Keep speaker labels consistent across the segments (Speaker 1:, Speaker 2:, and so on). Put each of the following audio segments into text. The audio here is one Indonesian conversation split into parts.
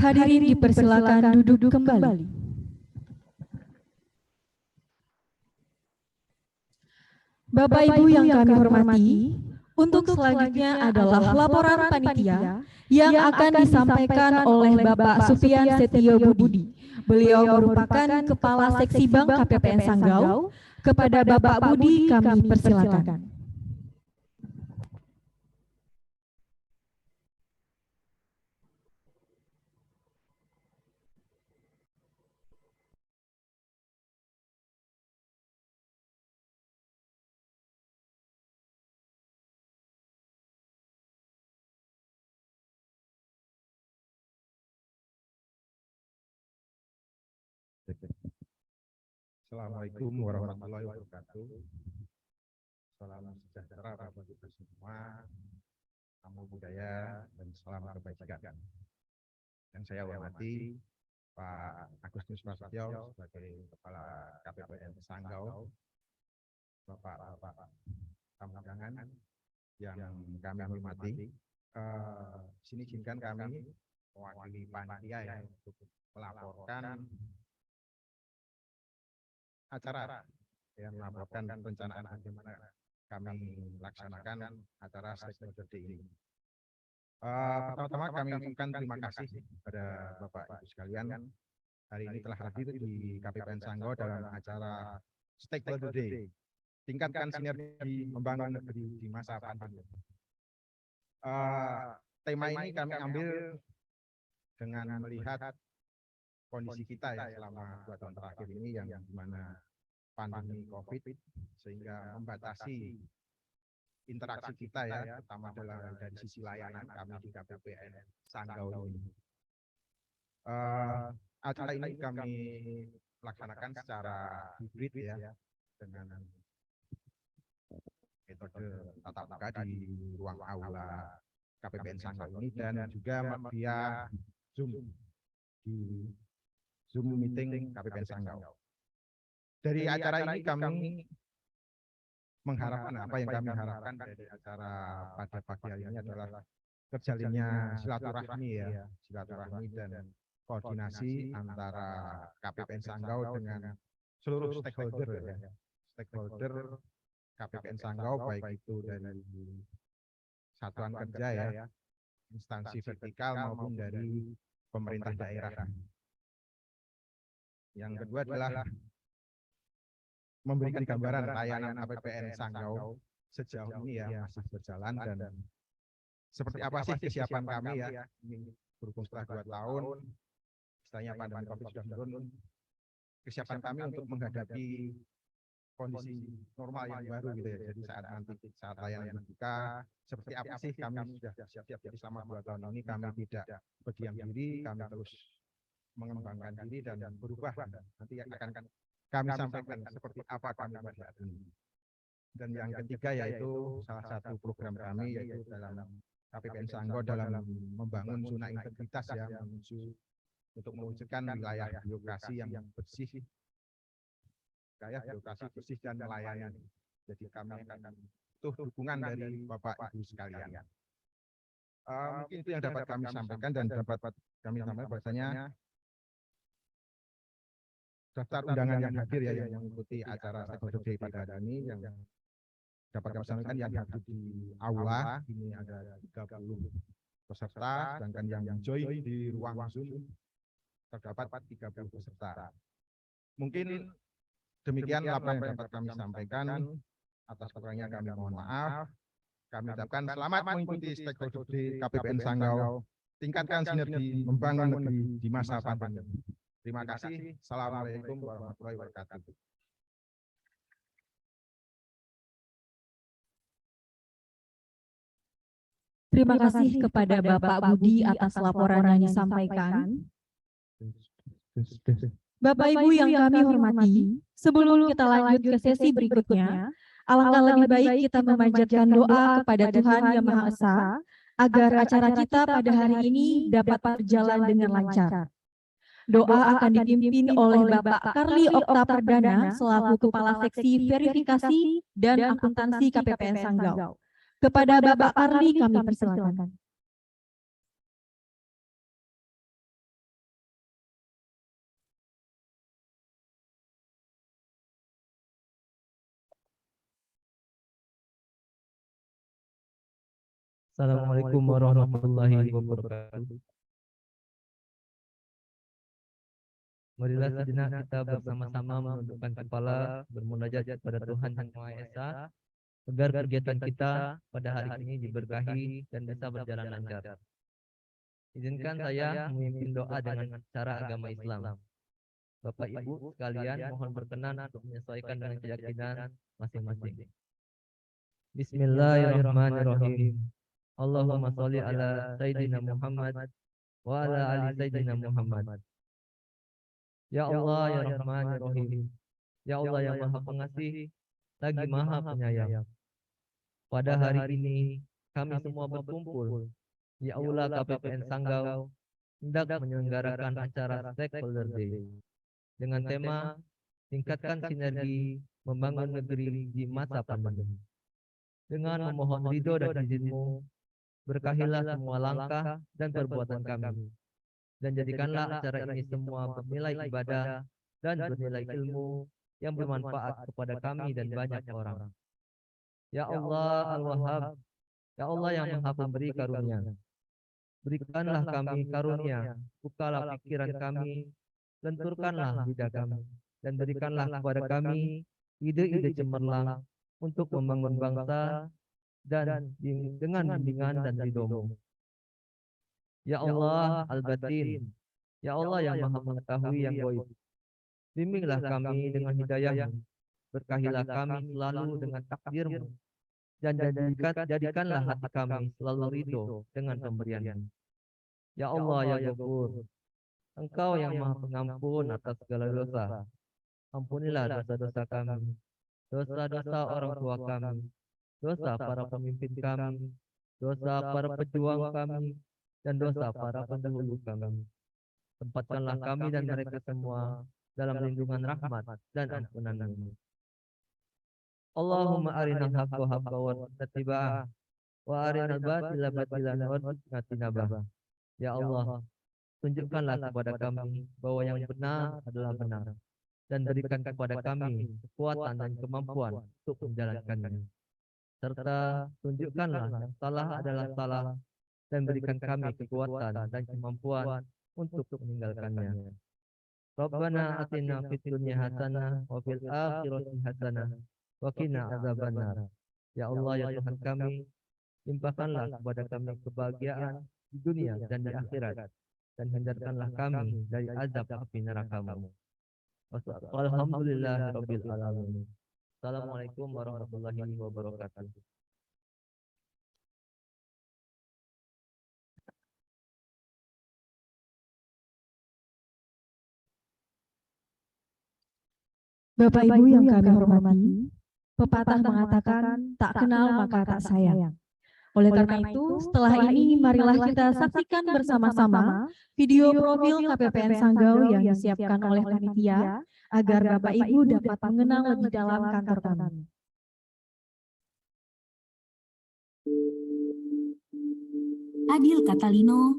Speaker 1: Hadirin dipersilakan duduk kembali. Bapak Ibu yang kami hormati, untuk selanjutnya adalah laporan panitia yang akan disampaikan oleh Bapak Sufian Setio Budi. Beliau merupakan Kepala Seksi Bank KPPN Sanggau. Kepada Bapak Budi kami persilakan.
Speaker 2: Assalamualaikum warahmatullahi wabarakatuh. Salam sejahtera bagi kita semua, namo buddhaya dan salam kebajikan. Yang saya hormati Pak Agustinus Prasetyo sebagai Kepala KPPN Sanggau, Bapak tamu undangan yang kami hormati. Sini izinkan kami mewakili panitia ya untuk melaporkan acara yang melaporkan perencanaan bagaimana kami laksanakan acara Stakeholder Day ini. Pertama-tama kami ucapkan terima kasih kepada Bapak Ibu sekalian hari ini telah hadir di KPPN Sanggau dalam acara Stakeholder Day. Tingkatkan sinergi membangun negeri di masa pandemi. Tema ini kami ambil dengan melihat kondisi kita ya selama 2 tahun terakhir ini yang dimana pandemi COVID sehingga membatasi interaksi kita ya, terutama dari sisi layanan kami di KPPN Sanggau ini. Acara ini kami laksanakan secara hibrid ya, dengan metode tatap muka di ruang aula KPPN Sanggau ini dan juga via Zoom di Zoom meeting KPPN Sanggau. Dari acara ini kami mengharapkan apa yang kami harapkan dari acara pada pagi hari ini adalah terjalinnya silaturahmi ya, silaturahmi dan koordinasi antara KPPN Sanggau dengan seluruh stakeholder ya, stakeholder KPPN Sanggau baik itu dari satuan kerja ya, instansi vertikal maupun dari pemerintah daerah. Yang kedua adalah memberikan gambaran layanan KPPN Sanggau sejauh ini ya masih berjalan dan seperti apa sih kesiapan kami ya ini berhubung setelah 2 tahun istilahnya pandemi COVID sudah turun, kesiapan kami untuk menghadapi kondisi normal yang baru gitu ya. Jadi saat layanan dibuka seperti apa sih kami sudah siap-siap. Jadi selama 2 tahun ini kami tidak berdiam diri, kami terus mengembangkan diri dan berubah. Nanti akan kami sampaikan seperti apa kami pada hari ini. Dan yang ketiga yaitu salah satu program kami yaitu dalam KPPN Sanggau dalam membangun zona integritas ya menuju untuk mewujudkan wilayah birokrasi yang bersih, wilayah birokrasi bersih dan melayani. Jadi kami akan butuh dukungan dari Bapak Ibu sekalian. Mungkin itu yang dapat kami sampaikan dan dapat kami sampaikan bahwasanya daftar undangan yang hadir ya yang mengikuti acara Stakeholder Day pada hari ini yang dapat kami sampaikan yang hadir di aula ini ada 30 peserta, sedangkan yang join di ruang Zoom terdapat 30 peserta. Mungkin demikian apa yang dapat kami sampaikan. Atas kekurangnya kami mohon maaf. Kami ucapkan selamat mengikuti stakeholder di KPPN Sanggau. Tingkatkan sinergi membangun negeri di masa pandemi. Terima kasih. Assalamualaikum warahmatullahi wabarakatuh.
Speaker 1: Terima kasih kepada Bapak Budi atas laporan yang disampaikan. Bapak Ibu yang kami hormati, sebelum kita lanjut ke sesi berikutnya, alangkah lebih baik kita memanjatkan doa kepada Tuhan Yang Maha Esa agar acara kita pada hari ini dapat berjalan dengan lancar. Doa akan dipimpin oleh Bapak Karli Okta Perdana selaku Kepala Seksi Verifikasi dan Akuntansi KPPN Sanggau. Kepada Bapak Karli kami persilakan.
Speaker 3: Assalamualaikum warahmatullahi wabarakatuh. Marilah sejenak kita bersama-sama menundukkan kepala, bermunajat kepada Tuhan Yang Maha Esa, agar kegiatan kita pada hari ini diberkahi dan bisa berjalan lancar. Izinkan saya memimpin doa dengan cara agama Islam. Bapak Ibu sekalian mohon berkenan untuk menyesuaikan dengan keyakinan masing-masing. Bismillahirrahmanirrahim. Allahumma sholli ala Sayyidina Muhammad wa ala ali Sayyidina Muhammad. Ya Allah ya Rahman ya Rahim. Ya Allah yang Maha Pengasih lagi Maha Penyayang. Pada hari ini kami semua berkumpul di aula KPPN Sanggau hendak menyelenggarakan acara Stakeholder Day dengan tema tingkatkan sinergi membangun negeri di masa pandemi. Dengan memohon ridho dan izin-Mu, berkahilah semua langkah dan perbuatan kami, dan jadikanlah acara ini semua bernilai ibadah dan bernilai ilmu yang bermanfaat kepada kami dan banyak orang. Ya Allah Al-Wahhab, Ya Allah yang Maha Pemberi karunia, berikanlah kami karunia, bukalah pikiran kami, lenturkanlah lidah kami, dan berikanlah kepada kami ide-ide cemerlang untuk membangun bangsa dan dengan bimbingan dan ridho-Mu. Ya Allah Al-Batin, Ya Allah yang Maha Mengetahui yang gaib, bimbinglah kami dengan hidayah-Mu, berkahilah kami selalu dengan takdir-Mu, dan jadikanlah hati kami selalu ridho dengan pemberian-Mu. Ya Allah ya Ghafur, Engkau yang Maha Pengampun atas segala dosa, ampunilah dosa-dosa kami, dosa-dosa orang tua kami, dosa para pemimpin kami, dosa para pejuang kami, dan dosa para pendahulu kami. Tempatkanlah kami dan mereka semua dalam lindungan rahmat dan ampunan-Mu. Allahumma arinal haqqa haqqa warzuqna wa arinal batila batilan warzuqna tinabah. Ya Allah, tunjukkanlah kepada kami bahwa yang benar adalah benar, dan berikan kepada kami kekuatan dan kemampuan untuk menjalankannya. Serta tunjukkanlah yang salah adalah salah, dan berikan kami kekuatan dan kemampuan untuk meninggalkannya. Rabbana atina fid dunya hasanah wa fil akhirati hasanah wa qina adzabannar. Ya Allah ya Tuhan kami, limpahkanlah kepada kami kebahagiaan di dunia dan di akhirat, dan hindarkanlah kami dari azab api neraka-Mu. Alhamdulillahirabbil alamin. Assalamualaikum warahmatullahi wabarakatuh.
Speaker 1: Bapak Ibu yang kami hormati, pepatah mengatakan tak kenal maka tak sayang. Oleh karena itu, setelah ini marilah kita saksikan bersama-sama video profil KPPN Sanggau yang disiapkan oleh panitia agar Bapak Ibu dapat mengenal lebih dalam kantor kami.
Speaker 4: Adil Katalino,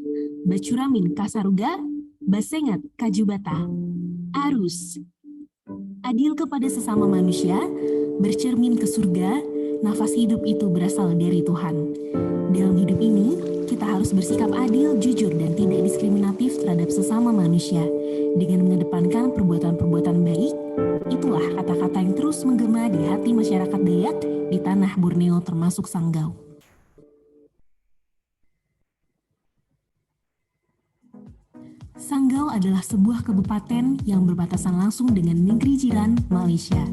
Speaker 4: Bacuramin Kasaruga, Basengat Kajubata, Arus. Adil kepada sesama manusia, bercermin ke surga, Nafas hidup itu berasal dari Tuhan. Dalam hidup ini, kita harus bersikap adil, jujur, dan tidak diskriminatif terhadap sesama manusia. Dengan mengedepankan perbuatan-perbuatan baik, itulah kata-kata yang terus menggema di hati masyarakat Dayak di tanah Borneo termasuk Sanggau. Sanggau adalah sebuah kabupaten yang berbatasan langsung dengan negeri jiran Malaysia.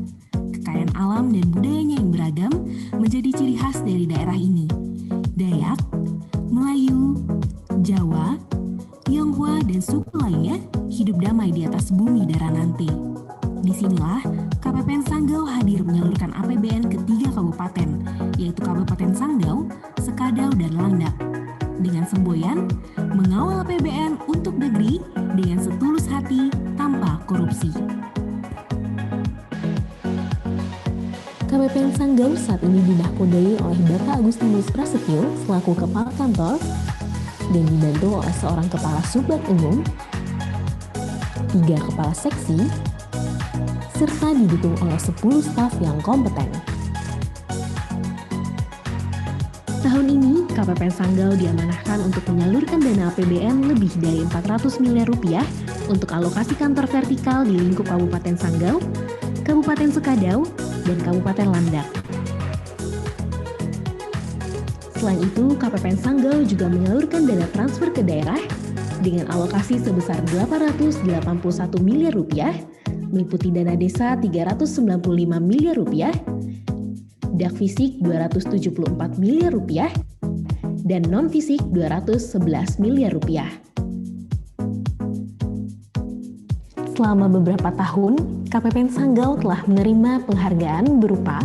Speaker 4: Kekayaan alam dan budayanya yang beragam menjadi ciri khas dari daerah ini. Dayak, Melayu, Jawa, Tionghoa, dan suku lainnya hidup damai di atas bumi Daranante. Disinilah KPPN Sanggau hadir menyalurkan APBN ke 3 kabupaten, yaitu Kabupaten Sanggau, Sekadau, dan Landak. Dengan semboyan, mengawal APBN untuk negeri dengan setulus hati tanpa korupsi.
Speaker 5: KPPN Sanggau saat ini dinahkodai oleh Bapak Agustinus Prasetyo selaku Kepala Kantor dan dibantu oleh seorang Kepala Subbat Umum, 3 Kepala Seksi, serta didukung oleh 10 staf yang kompeten. Tahun ini, KPPN Sanggau diamanahkan untuk menyalurkan dana APBN lebih dari 400 miliar rupiah untuk alokasi kantor vertikal di lingkup Kabupaten Sanggau, Kabupaten Sekadau, dan Kabupaten Landak. Selain itu, KPPN Sanggau juga menyalurkan dana transfer ke daerah dengan alokasi sebesar 881 miliar rupiah, meliputi dana desa 395 miliar rupiah, dak fisik 274 miliar rupiah, dan non-fisik 211 miliar rupiah. Selama beberapa tahun, KPPN Sanggau telah menerima penghargaan berupa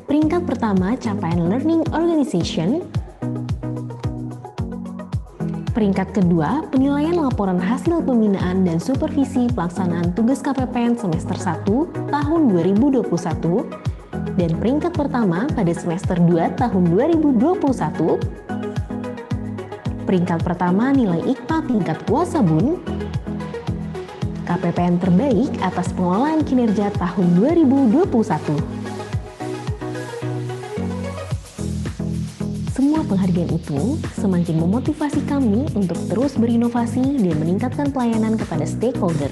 Speaker 5: peringkat pertama Capaian Learning Organization, peringkat kedua penilaian laporan hasil pembinaan dan supervisi pelaksanaan tugas KPPN semester 1 tahun 2021, dan peringkat pertama pada semester 2 tahun 2021, peringkat pertama nilai IKPA tingkat Kuasabun, KPPN terbaik atas pengelolaan kinerja tahun 2021. Semua penghargaan itu semakin memotivasi kami untuk terus berinovasi dan meningkatkan pelayanan kepada stakeholder.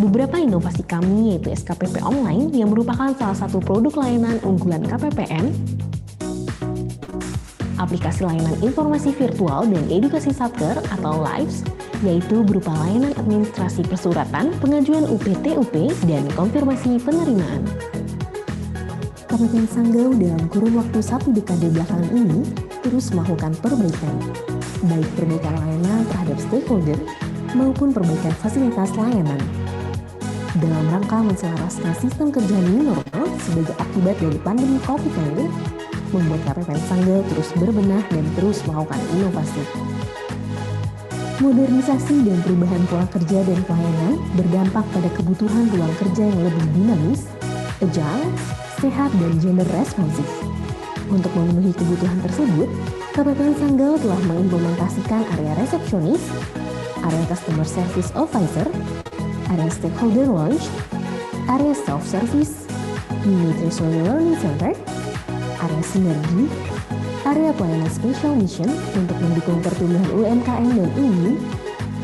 Speaker 5: Beberapa inovasi kami yaitu SKPP Online yang merupakan salah satu produk layanan unggulan KPPN, aplikasi layanan informasi virtual dan edukasi satker atau LIVES, yaitu berupa layanan administrasi persuratan, pengajuan UPT-UP, dan konfirmasi penerimaan. KPPN Sanggau dalam kurun waktu 1 dekade belakangan ini terus melakukan perbaikan, baik perbaikan layanan terhadap stakeholder maupun perbaikan fasilitas layanan. Dalam rangka menselaraskan sistem kerja new normal sebagai akibat dari pandemi COVID-19, membuat KPPN Sanggau terus berbenah dan terus melakukan inovasi. Modernisasi dan perubahan pola kerja dan pelayanan berdampak pada kebutuhan ruang kerja yang lebih dinamis, agile, sehat, dan gender responsif. Untuk memenuhi kebutuhan tersebut, KPPN Sanggau telah mengimplementasikan area resepsionis, area customer service officer, area stakeholder lounge, area self-service, mini treasury learning center, area sinergi, area pelayanan special mission untuk mendukung pertumbuhan UMKM dan IMI,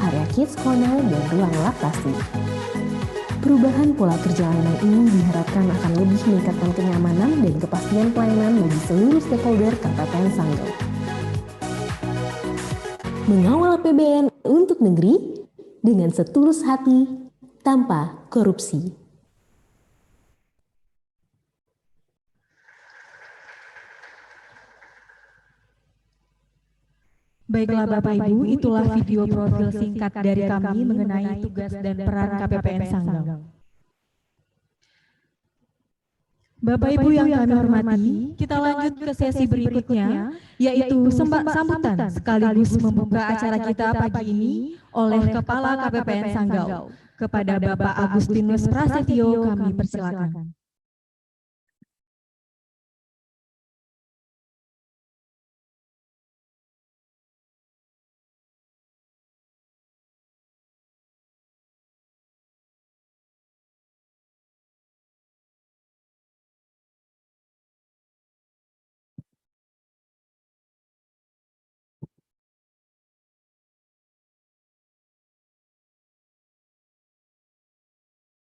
Speaker 5: area kids corner, dan ruang laktasi. Perubahan pola kerja layanan ini diharapkan akan lebih meningkatkan kenyamanan dan kepastian pelayanan bagi seluruh stakeholder KPPN Sanggau. Mengawal APBN untuk negeri dengan setulus hati tanpa korupsi.
Speaker 1: Baiklah Bapak Ibu, itulah video profil singkat dari kami mengenai tugas dan peran KPPN Sanggau. Bapak Ibu yang kami hormati, kita lanjut ke sesi berikutnya, yaitu sambutan sekaligus membuka acara kita pagi ini oleh Kepala KPPN Sanggau. Kepada Bapak Agustinus Prasetyo kami persilakan.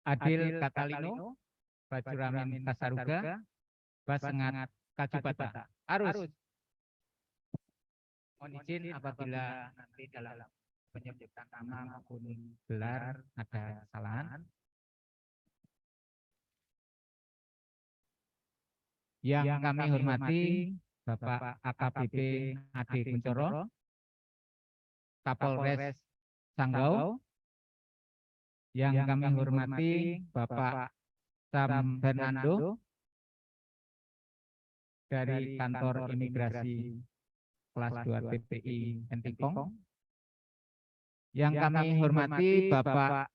Speaker 6: Adil Katalino, Bajuramin Kasaruga, Basengat Kajubata. Arus. Mohon izin apabila nanti dalam penyebutan nama maupun gelar ada kesalahan. Yang kami hormati Bapak AKBP Ade Kuncoro, Kapolres Sanggau. Yang kami hormati Bapak Sam Fernando dari Kantor Imigrasi Kelas 2 TPI Entikong. Yang kami hormati Bapak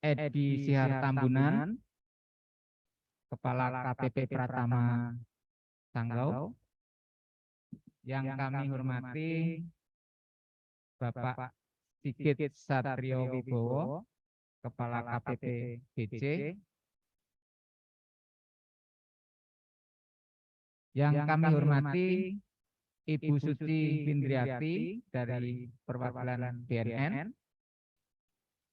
Speaker 6: Edi Sihar Tambunan, Kepala KPP Pratama Sanggau. Yang kami hormati Bapak Sigit Satrio Wibowo, Kepala KPP BC. Yang kami hormati Ibu Suci Windriati dari perwakilan BNN.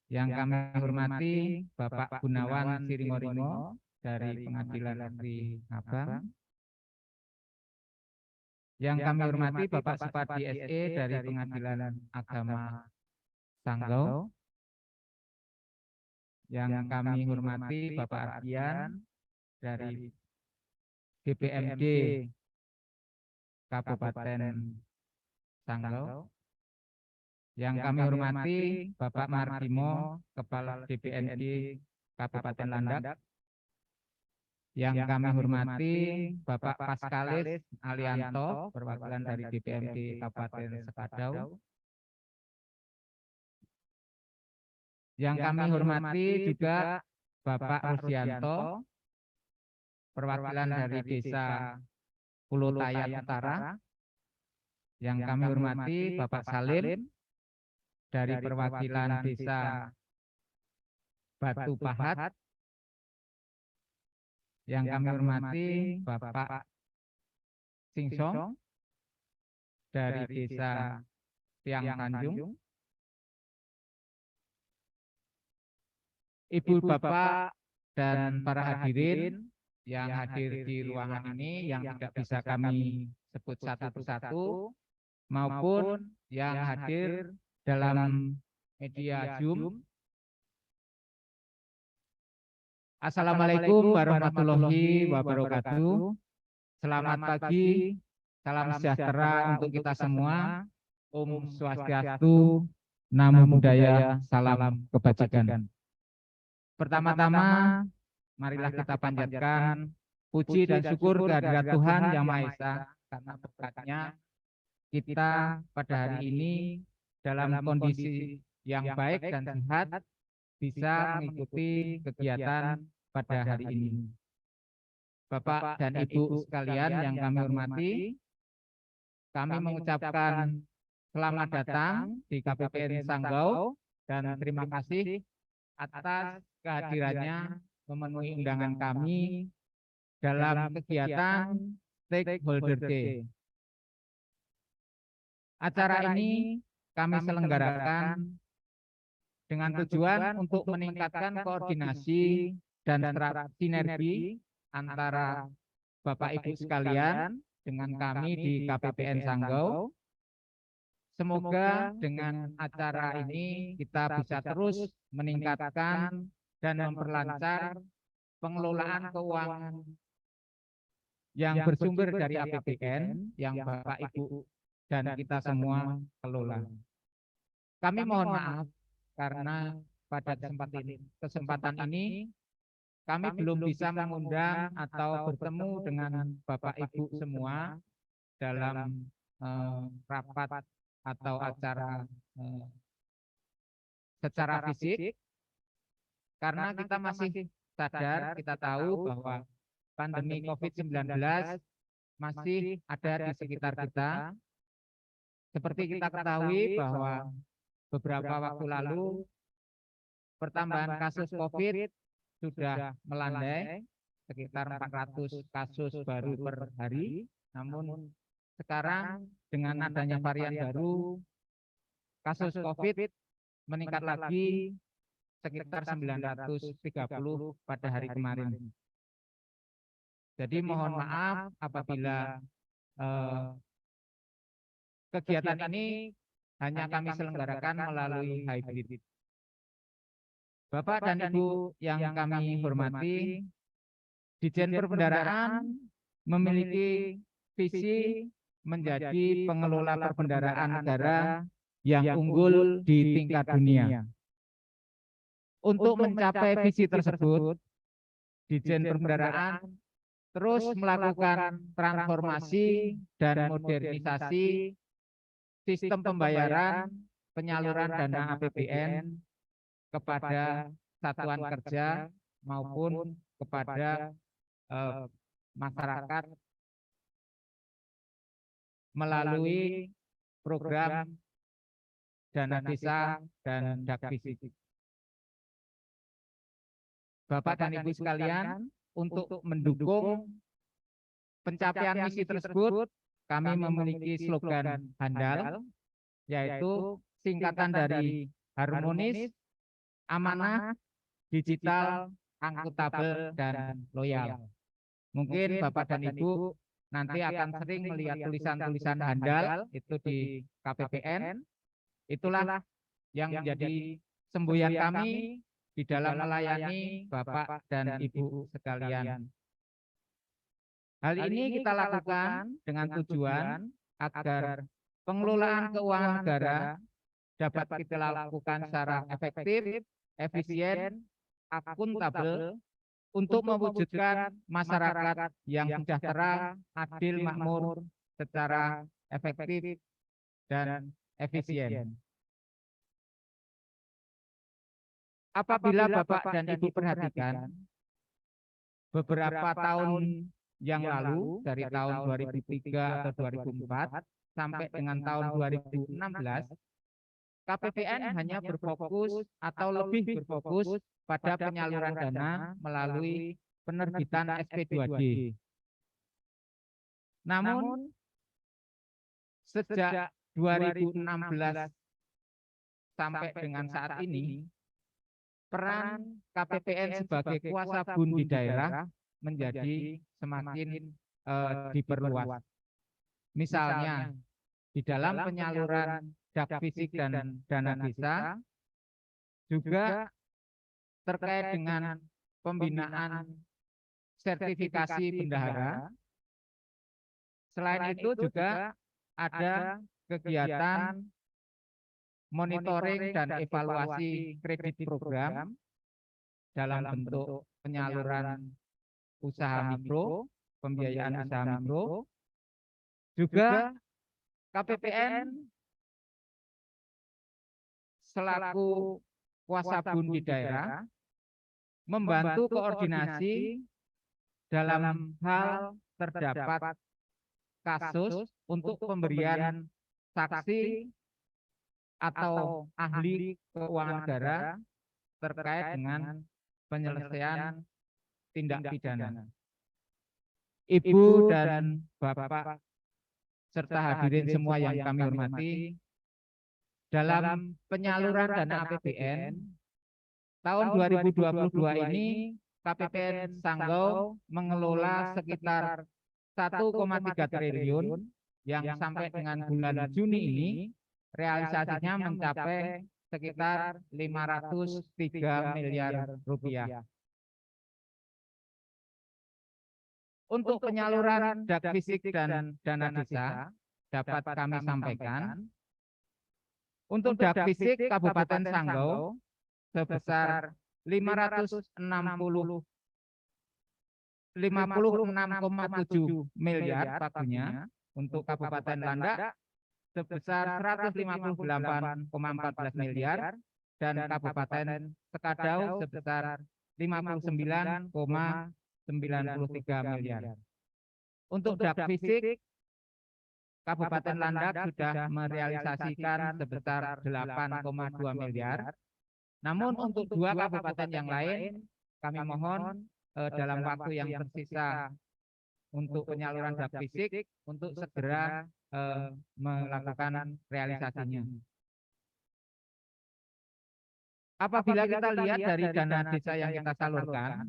Speaker 6: Yang kami hormati Bapak Gunawan Siringoringo dari Pengadilan Negeri Abang. Yang kami hormati Bapak Supardi SE dari Pengadilan Agama Sanggau. Yang kami hormati Bapak Ardian dari DPMD Kabupaten Sanggau. Yang kami hormati Bapak Martimo, Kepala DPND Kabupaten Landak. Yang kami hormati Bapak Paskalis Alianto, perwakilan dari DPMD Kabupaten Sekadau. Yang kami hormati juga Bapak Rusyanto, perwakilan dari Desa Pulau Tayat Utara. Yang kami hormati Bapak Salim dari perwakilan Desa Batu Pahat. Yang kami hormati Bapak Singsong dari Desa Tiang Tanjung. Ibu, Bapak, dan para hadirin yang hadir di ruangan ini yang tidak bisa kami sebut satu persatu maupun yang hadir dalam media Zoom. Assalamualaikum warahmatullahi wabarakatuh. Selamat pagi, salam sejahtera untuk kita semua. Om Swastiastu, Namo Buddhaya, salam kebajikan. Pertama-tama, marilah kita panjatkan puji dan syukur kehadirat Tuhan Yang Maha Esa, karena berkatnya kita pada hari ini dalam kondisi yang baik dan sehat bisa mengikuti kegiatan pada hari ini. Bapak dan Ibu sekalian yang kami hormati, kami mengucapkan selamat datang di KPPN Sanggau dan terima kasih atas kehadirannya memenuhi undangan kami dalam kegiatan Stakeholder Day. Acara ini kami selenggarakan dengan tujuan untuk meningkatkan koordinasi dan sinergi antara Bapak Ibu sekalian dengan kami di KPPN Sanggau. Semoga dengan acara ini kita bisa terus meningkatkan dan memperlancar pengelolaan keuangan yang bersumber dari APBN yang Bapak Ibu dan kita semua kelola. Kami mohon maaf karena pada kesempatan ini kami belum bisa mengundang atau bertemu dengan Bapak Ibu semua dalam rapat atau acara secara fisik, karena kita masih sadar, kita tahu bahwa pandemi COVID-19 masih ada di sekitar kita. Seperti kita ketahui bahwa beberapa waktu lalu pertambahan kasus COVID sudah melandai sekitar 400 kasus baru per hari. Namun sekarang dengan adanya varian baru, kasus COVID meningkat lagi sekitar 930 pada hari kemarin. Jadi mohon maaf apabila kegiatan ini hanya kami selenggarakan melalui hybrid. Bapak dan Ibu yang kami hormati, Ditjen Perbendaharaan memiliki visi menjadi pengelola perbendaharaan negara yang unggul di tingkat dunia. Untuk mencapai visi tersebut, Ditjen Perbendaharaan terus melakukan transformasi dan modernisasi sistem pembayaran penyaluran dana APBN kepada satuan kerja maupun kepada masyarakat melalui program dana desa dan Dakfisik. Bapak dan Ibu sekalian, untuk mendukung pencapaian misi tersebut, kami memiliki slogan handal, yaitu singkatan dari harmonis, amanah, digital, akuntabel, dan loyal. Mungkin Bapak dan Ibu nanti akan sering melihat tulisan-tulisan handal itu di KPPN. Itulah yang menjadi semboyan kami di dalam melayani Bapak dan Ibu sekalian. Hal ini kita lakukan dengan tujuan agar pengelolaan keuangan negara dapat kita lakukan secara efektif, efisien, akuntabel untuk mewujudkan masyarakat yang sejahtera, adil, makmur secara efektif dan efisien. Apabila Bapak dan Ibu perhatikan, beberapa tahun yang lalu, dari tahun 2003 atau 2004 sampai dengan tahun 2016, KPPN hanya berfokus atau lebih berfokus pada penyaluran dana melalui penerbitan SP2D. Namun, sejak 2016 sampai dengan saat ini, peran KPPN sebagai kuasa bun di daerah menjadi semakin diperluas. Misalnya, di dalam penyaluran Dakfisik dan dana desa, juga terkait dengan pembinaan sertifikasi bendahara. Selain itu juga ada kegiatan monitoring dan evaluasi kredit program dalam bentuk penyaluran usaha mikro, pembiayaan usaha mikro. Juga KPPN selaku kuasa bun di daerah membantu koordinasi dalam hal terdapat kasus untuk pemberian saksi atau ahli keuangan negara terkait dengan penyelesaian tindak pidana. Ibu dan Bapak serta hadirin semua yang kami hormati, dalam penyaluran dana APBN tahun 2022 ini KPPN Sanggau mengelola sekitar 1,3 triliun yang sampai dengan bulan Juni ini realisasinya mencapai sekitar 503 miliar rupiah. Untuk penyaluran Dakfisik dan dana desa dapat kami sampaikan, untuk Dakfisik Kabupaten Sanggau sebesar 56,7 miliar pagunya, untuk Kabupaten Landak sebesar 158,14 miliar, dan Kabupaten Sekadau sebesar 59,93 miliar. Untuk Dakfisik, Kabupaten Landak sudah merealisasikan sebesar 8,2 miliar. Namun untuk dua kabupaten yang lain, kami mohon dalam waktu yang tersisa untuk penyaluran Dakfisik untuk segera melakukan realisasinya. apabila kita lihat dari dana desa yang kita salurkan,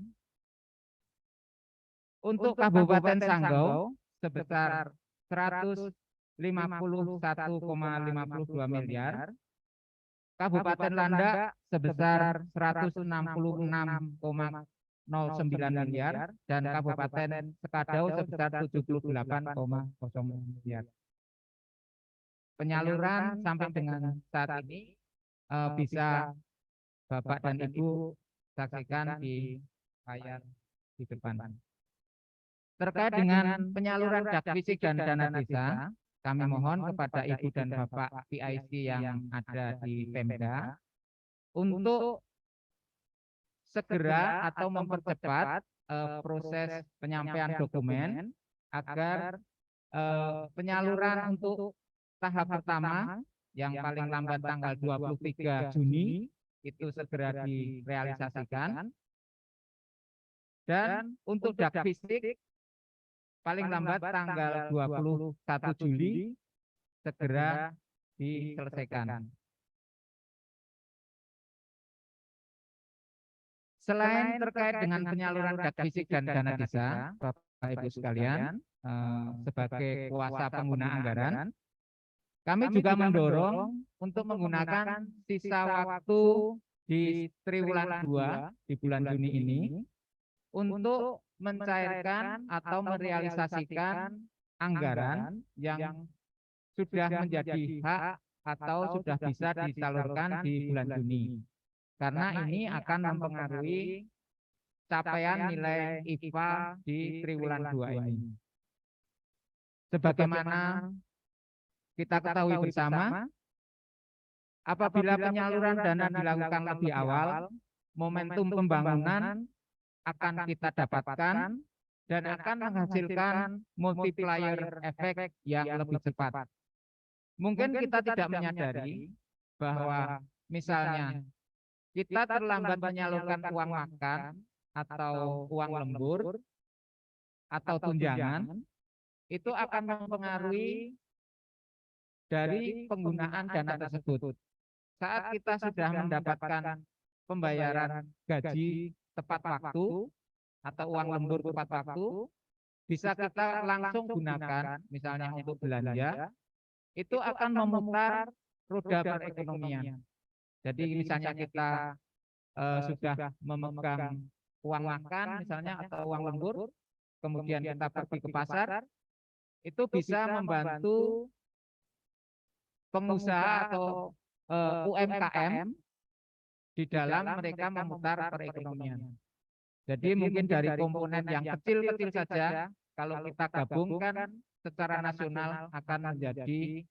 Speaker 6: untuk Kabupaten Sanggau sebesar 151,52 miliar, Kabupaten Landak sebesar 166,09 miliar, dan Kabupaten Sekadau sebesar 78,0 miliar. Penyaluran sampai dengan saat ini bisa Bapak dan Ibu saksikan di layar di depan. Terkait dengan penyaluran dak fisik dan dana desa, kami mohon kepada Ibu dan Bapak PIC yang ada di Pemda untuk segera atau mempercepat proses penyampaian dokumen agar penyaluran untuk tahap pertama yang paling lambat tanggal 23 Juni itu segera direalisasikan, dan untuk dak fisik paling lambat tanggal 21 Juli segera diselesaikan. Selain terkait dengan penyaluran dak fisik dan dana desa, Bapak Ibu sekalian, sebagai kuasa pengguna anggaran, kami juga mendorong untuk menggunakan sisa waktu di triwulan 2 di bulan Juni ini untuk mencairkan atau merealisasikan anggaran yang sudah menjadi hak atau sudah bisa disalurkan di bulan Juni. Karena ini akan mempengaruhi capaian nilai IPA di triwulan 2 ini. Sebagaimana kita ketahui bersama, apabila penyaluran dana dilakukan lebih awal, momentum pembangunan akan kita dapatkan dan akan menghasilkan multiplier efek yang lebih cepat. Mungkin kita tidak menyadari bahwa misalnya kita terlambat menyalurkan uang makan atau uang lembur atau tunjangan, itu akan mempengaruhi dari penggunaan dana tersebut. Saat kita sudah mendapatkan pembayaran gaji tepat waktu atau uang lembur tepat waktu, bisa kita langsung gunakan misalnya untuk belanja, itu akan memutar roda perekonomian. Jadi misalnya kita sudah memegang uang makan misalnya atau uang lembur, kemudian kita pergi ke pasar, itu bisa membantu pengusaha atau UMKM di dalam mereka memutar perekonomian. Jadi mungkin dari komponen yang kecil-kecil saja, kalau kita gabungkan secara nasional akan menjadi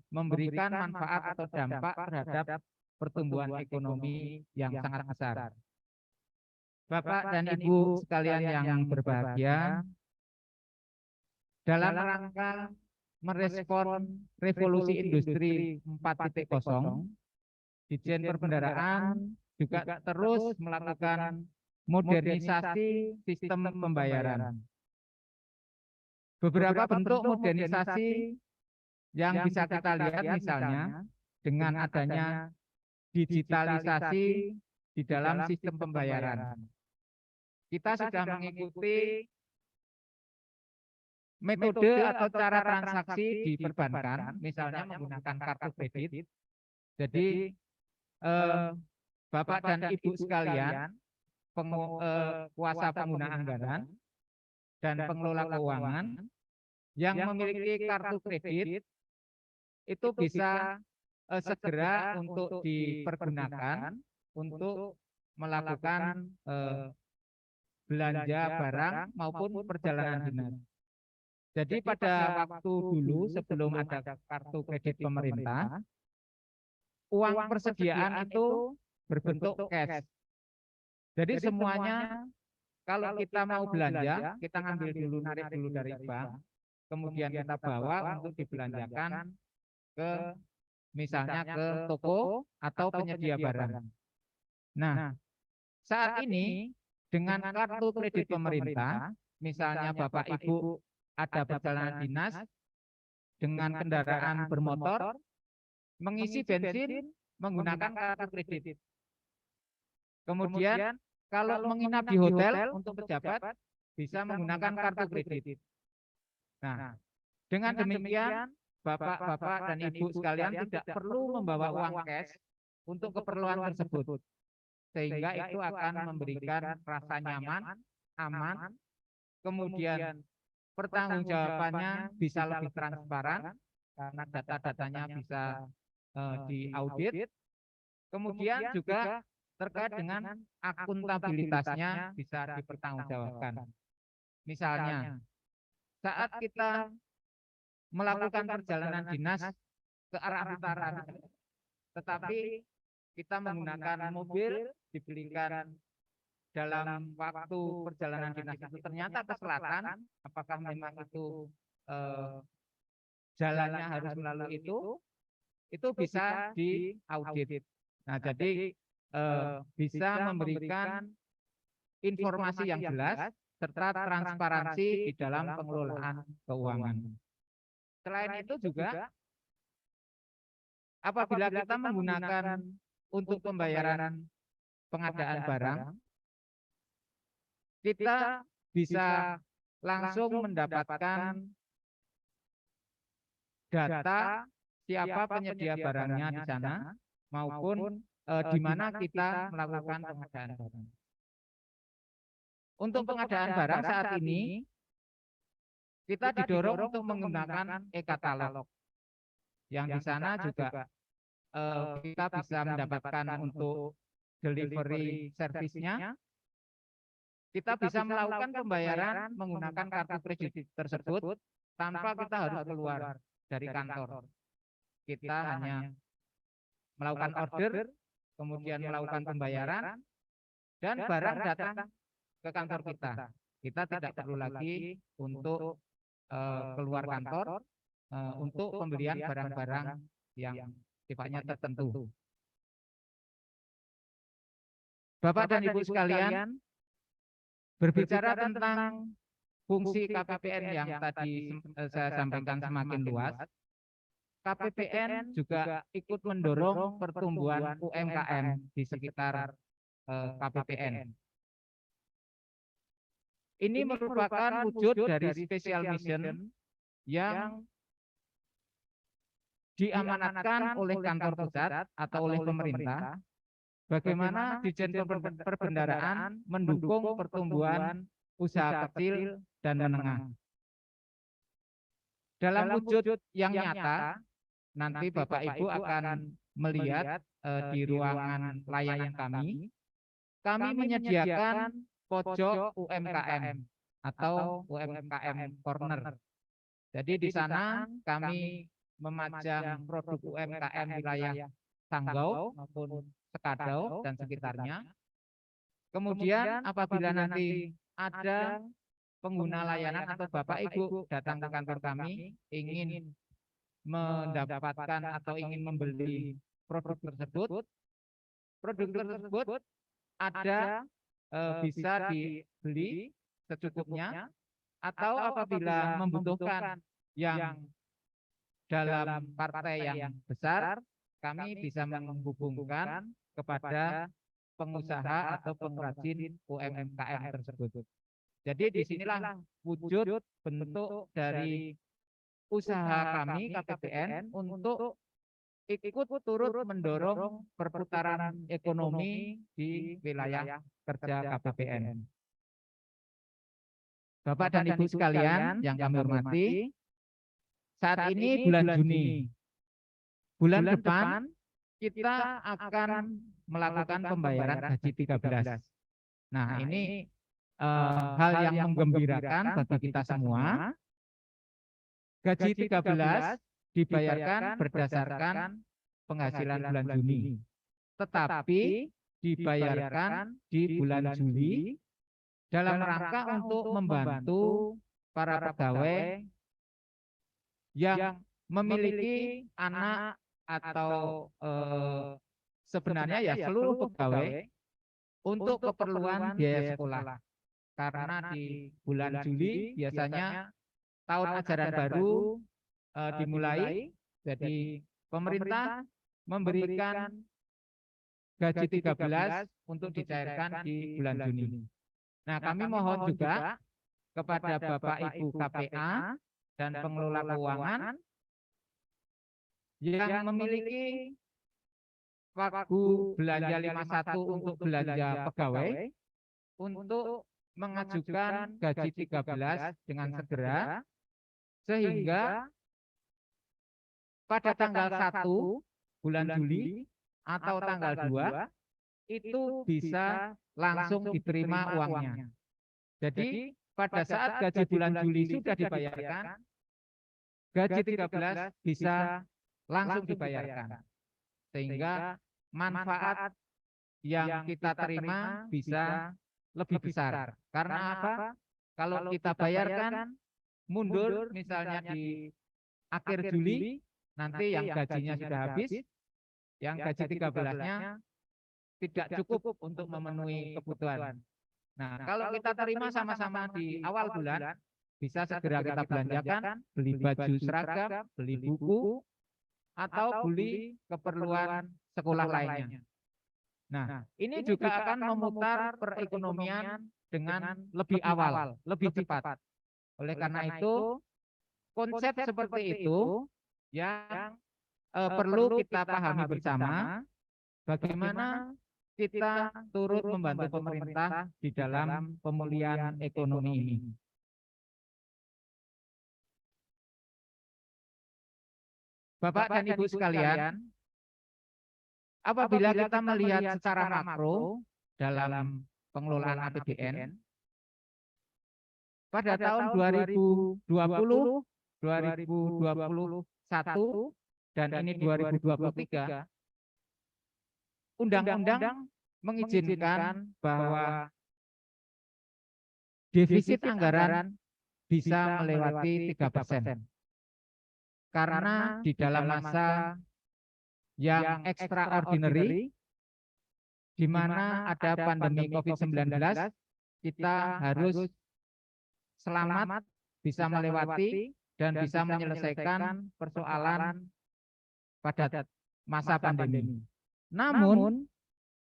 Speaker 6: memberikan manfaat atau dampak terhadap pertumbuhan ekonomi yang sangat besar. Bapak dan Ibu sekalian yang berbahagia, dalam rangka merespon revolusi industri 4.0, Ditjen Perbendaharaan juga terus melakukan modernisasi sistem pembayaran. Beberapa bentuk modernisasi yang bisa kita lihat misalnya dengan adanya digitalisasi di dalam sistem pembayaran. Kita sudah mengikuti metode atau cara transaksi di perbankan, misalnya menggunakan kartu kredit. Jadi Bapak dan Ibu sekalian, kuasa pengguna anggaran dan pengelola keuangan yang memiliki kartu kredit itu bisa segera untuk dipergunakan untuk melakukan belanja barang maupun perjalanan dinas. Jadi pada waktu dulu sebelum ada kartu kredit pemerintah, uang persediaan itu berbentuk cash. Jadi semuanya kalau kita mau belanja, kita ngambil dulu, narik dulu dari bank, kemudian kita bawa untuk dibelanjakan ke misalnya ke toko atau penyedia barang. Nah, saat ini dengan kartu kredit pemerintah, misalnya Bapak Ibu ada perjalanan dinas dengan kendaraan bermotor, mengisi bensin menggunakan kartu kredit. Kemudian kalau menginap di hotel untuk pejabat bisa menggunakan kartu kredit. Nah, dengan demikian Bapak-bapak dan Ibu sekalian tidak perlu membawa uang cash untuk keperluan tersebut. Sehingga itu akan memberikan rasa nyaman, aman, kemudian pertanggungjawabannya bisa lebih transparan karena data-datanya bisa diaudit. Kemudian juga terkait dengan akuntabilitasnya bisa dipertanggungjawabkan. Misalnya, saat kita melakukan perjalanan dinas ke arah utara, tetapi kita menggunakan mobil dibelikan dalam waktu perjalanan dinas itu ternyata ke selatan, apakah memang itu jalannya harus melalui itu bisa diaudit. Nah, jadi bisa memberikan informasi yang jelas serta transparansi di dalam pengelolaan keuangan. Selain itu juga apabila kita menggunakan untuk pembayaran pengadaan barang, kita bisa langsung mendapatkan data siapa penyedia barangnya di sana maupun di mana kita melakukan pengadaan barang. Untuk pengadaan barang saat ini kita didorong untuk menggunakan e-katalog. Yang di sana juga kita bisa mendapatkan untuk delivery service-nya. Kita bisa melakukan pembayaran menggunakan kartu kredit tersebut tanpa kita harus keluar dari kantor. Kita hanya melakukan order, kemudian melakukan pembayaran, dan barang datang ke kantor kita. Kita tidak perlu lagi untuk keluar kantor untuk pembelian barang-barang yang sifatnya tertentu. Bapak dan Ibu sekalian, berbicara tentang fungsi KPPN yang tadi saya sampaikan semakin luas, KPPN juga ikut mendorong pertumbuhan UMKM di sekitar KPPN. Ini merupakan wujud dari special mission yang diamanatkan oleh kantor pusat atau oleh pemerintah, bagaimana Ditjen Perbendaharaan mendukung pertumbuhan usaha kecil dan menengah. Dalam wujud yang nyata, nanti Bapak Ibu akan melihat di ruangan layanan kami menyediakan pojok UMKM atau UMKM Corner. Jadi di sana kami memajang produk UMKM wilayah Sanggau maupun Sekadau dan sekitarnya. Kemudian apabila nanti ada pengguna layanan atau Bapak Ibu datang ke kantor kami ingin mendapatkan atau ingin membeli produk tersebut ada bisa dibeli secukupnya, atau apabila membutuhkan yang dalam partai yang besar, kami bisa menghubungkan kepada pengusaha atau pengrajin UMKM tersebut. Jadi disinilah wujud bentuk dari usaha kami KPPN untuk ikut turut mendorong perputaran ekonomi di wilayah kerja KPPN. Bapak dan Ibu sekalian yang kami hormati, saat ini bulan Juni. Bulan depan kita akan melakukan pembayaran gaji 13. Nah, ini hal yang menggembirakan bagi kita semua. Gaji 13 dibayarkan berdasarkan penghasilan bulan Juni, tetapi dibayarkan di bulan Juli dalam rangka untuk membantu para pegawai yang memiliki anak atau sebenarnya ya seluruh pegawai untuk keperluan biaya sekolah. Karena di bulan Juli biasanya tahun ajaran baru dimulai, jadi pemerintah memberikan gaji 13 untuk dicairkan di bulan Juni. Nah, kami mohon juga kepada Bapak Ibu KPA dan pengelola keuangan yang memiliki pagu belanja 51 untuk belanja pegawai untuk mengajukan gaji 13 dengan segera, sehingga pada tanggal 1 bulan Juli atau tanggal 2 itu bisa langsung diterima uangnya. Jadi pada saat gaji bulan Juli sudah dibayarkan, gaji 13 bisa langsung dibayarkan. Sehingga manfaat yang kita terima bisa lebih besar. Karena apa? Kalau kita bayarkan mundur misalnya di akhir Juli, nanti yang gajinya sudah habis, yang gaji 13-nya tidak cukup untuk memenuhi kebutuhan. Nah, kalau kita terima sama-sama di awal bulan, bisa segera kita belanjakan, beli baju seragam, beli buku, atau beli keperluan sekolah lainnya. Nah, ini juga akan memutar perekonomian dengan lebih awal, lebih cepat. Oleh karena itu, konsep seperti itu yang perlu kita pahami bersama, bagaimana kita turut membantu pemerintah di dalam pemulihan ekonomi ini. Bapak dan Ibu sekalian, apabila kita melihat secara makro dalam pengelolaan APBN, pada tahun 2020, 2021, dan ini 2023, undang-undang mengizinkan bahwa defisit anggaran bisa melewati 3%. Karena di dalam masa yang extraordinary, di mana ada pandemi COVID-19, kita harus selamat bisa melewati dan bisa menyelesaikan persoalan pada masa pandemi. Namun,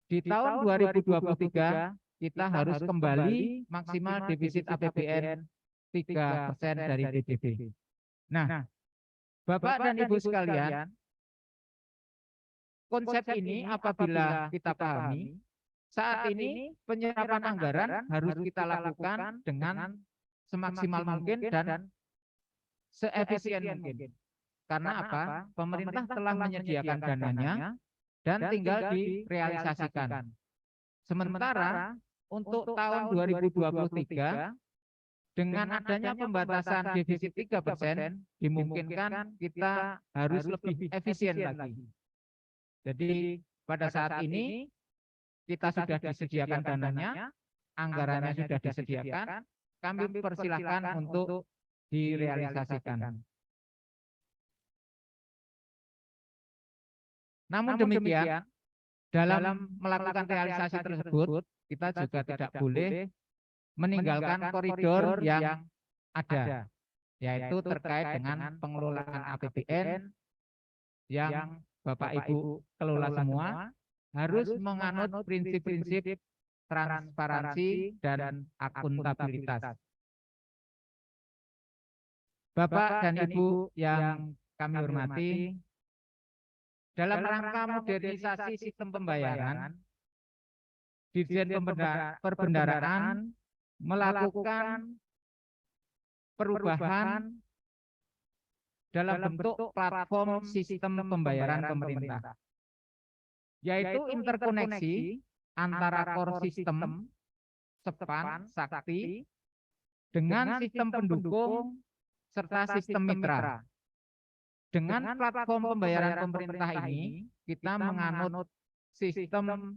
Speaker 6: di tahun 2023, kita harus kembali maksimal defisit APBN 3% dari PDB. Nah, Bapak dan Ibu sekalian, konsep ini apabila kita pahami, saat ini penyerapan anggaran harus kita lakukan dengan semaksimal mungkin dan seefisien mungkin. Karena apa? Pemerintah telah menyediakan dananya dan tinggal direalisasikan. Sementara untuk tahun 2023, dengan adanya pembatasan defisit 3%, dimungkinkan kita harus lebih efisien lagi. Jadi pada saat ini kita sudah disediakan dananya, anggarannya sudah disediakan, kami persilahkan untuk direalisasikan. Namun demikian, dalam melakukan realisasi tersebut, kita juga tidak boleh meninggalkan koridor yang ada, yaitu terkait dengan pengelolaan APBN yang Bapak Ibu kelola semua harus menganut prinsip-prinsip transparansi dan akuntabilitas. Bapak dan Ibu yang kami hormati, dalam rangka modernisasi sistem pembayaran, Dirjen Perbendaharaan melakukan perubahan dalam bentuk platform sistem pembayaran pemerintah, yaitu interkoneksi antara core system SEPAN, Sakti, dengan sistem pendukung serta sistem mitra. Dengan platform pembayaran pemerintah ini, kita menganut sistem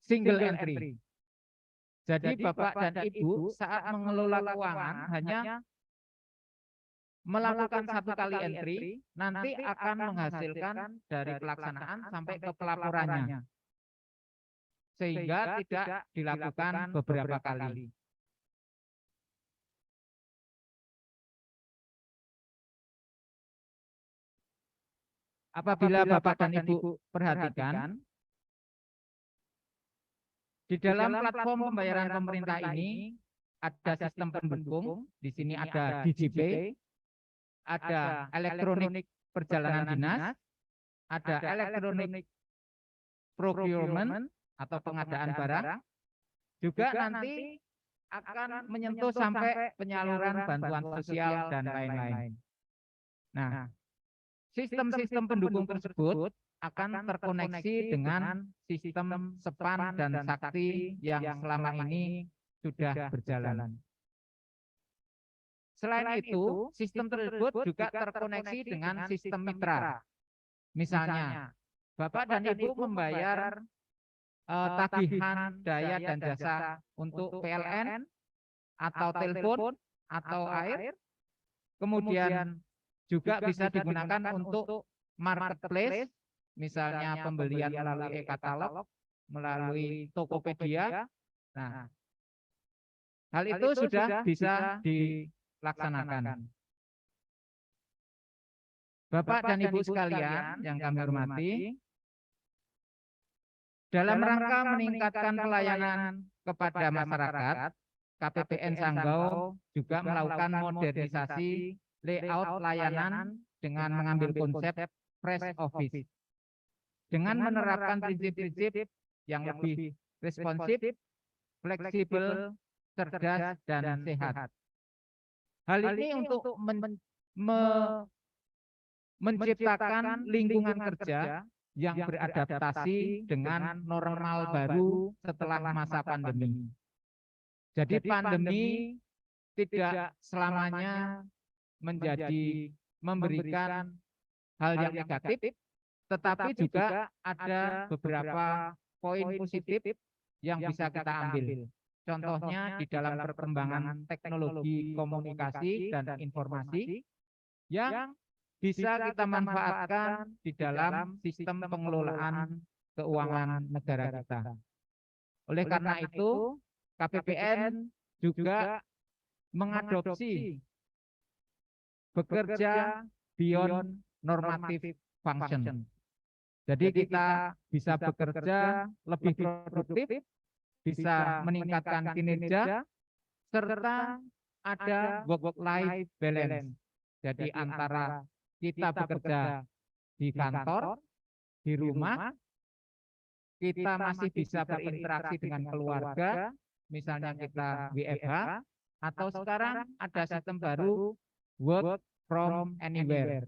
Speaker 6: single entry. Jadi Bapak dan Ibu saat mengelola keuangan hanya melakukan satu kali entry, nanti akan menghasilkan dari pelaksanaan sampai ke pelaporannya. Sehingga tidak dilakukan beberapa kali. apabila Bapak dan Ibu perhatikan, di dalam platform pembayaran pemerintah ini ada sistem pendukung, di sini ada DJP, ada elektronik perjalanan dinas, ada elektronik procurement atau pengadaan barang, juga nanti akan menyentuh sampai penyaluran bantuan sosial dan lain-lain. Nah, sistem-sistem pendukung tersebut akan terkoneksi dengan sistem SEPAN dan Sakti yang selama ini sudah berjalan. Selain itu, sistem tersebut juga terkoneksi dengan sistem mitra. Misalnya, Bapak dan Ibu membayar tagihan daya dan jasa untuk PLN atau telepon atau air, kemudian juga bisa digunakan untuk marketplace, misalnya pembelian melalui e-katalog, melalui Tokopedia. Nah, hal itu sudah bisa dilaksanakan. Bapak dan Ibu sekalian yang kami hormati, dalam rangka meningkatkan pelayanan kepada masyarakat, KPPN Sanggau juga melakukan modernisasi layout layanan dengan mengambil konsep fresh office. Dengan menerapkan prinsip-prinsip yang lebih responsif, fleksibel, cerdas, dan sehat. Hal ini untuk menciptakan lingkungan kerja yang beradaptasi dengan normal baru setelah masa pandemi. Jadi pandemi tidak selamanya memberikan hal yang negatif, tetapi juga ada beberapa poin positif yang bisa kita ambil. Contohnya di dalam perkembangan teknologi komunikasi dan informasi yang bisa kita manfaatkan di dalam sistem pengelolaan keuangan negara kita. Oleh karena itu, KPPN juga mengadopsi bekerja beyond normative function. Jadi kita bisa bekerja lebih produktif, bisa meningkatkan kinerja, serta ada work-life balance. Jadi antara kita bekerja di kantor, di rumah, kita masih bisa berinteraksi dengan keluarga, misalnya kita WFH, atau sekarang ada sistem baru work from anywhere.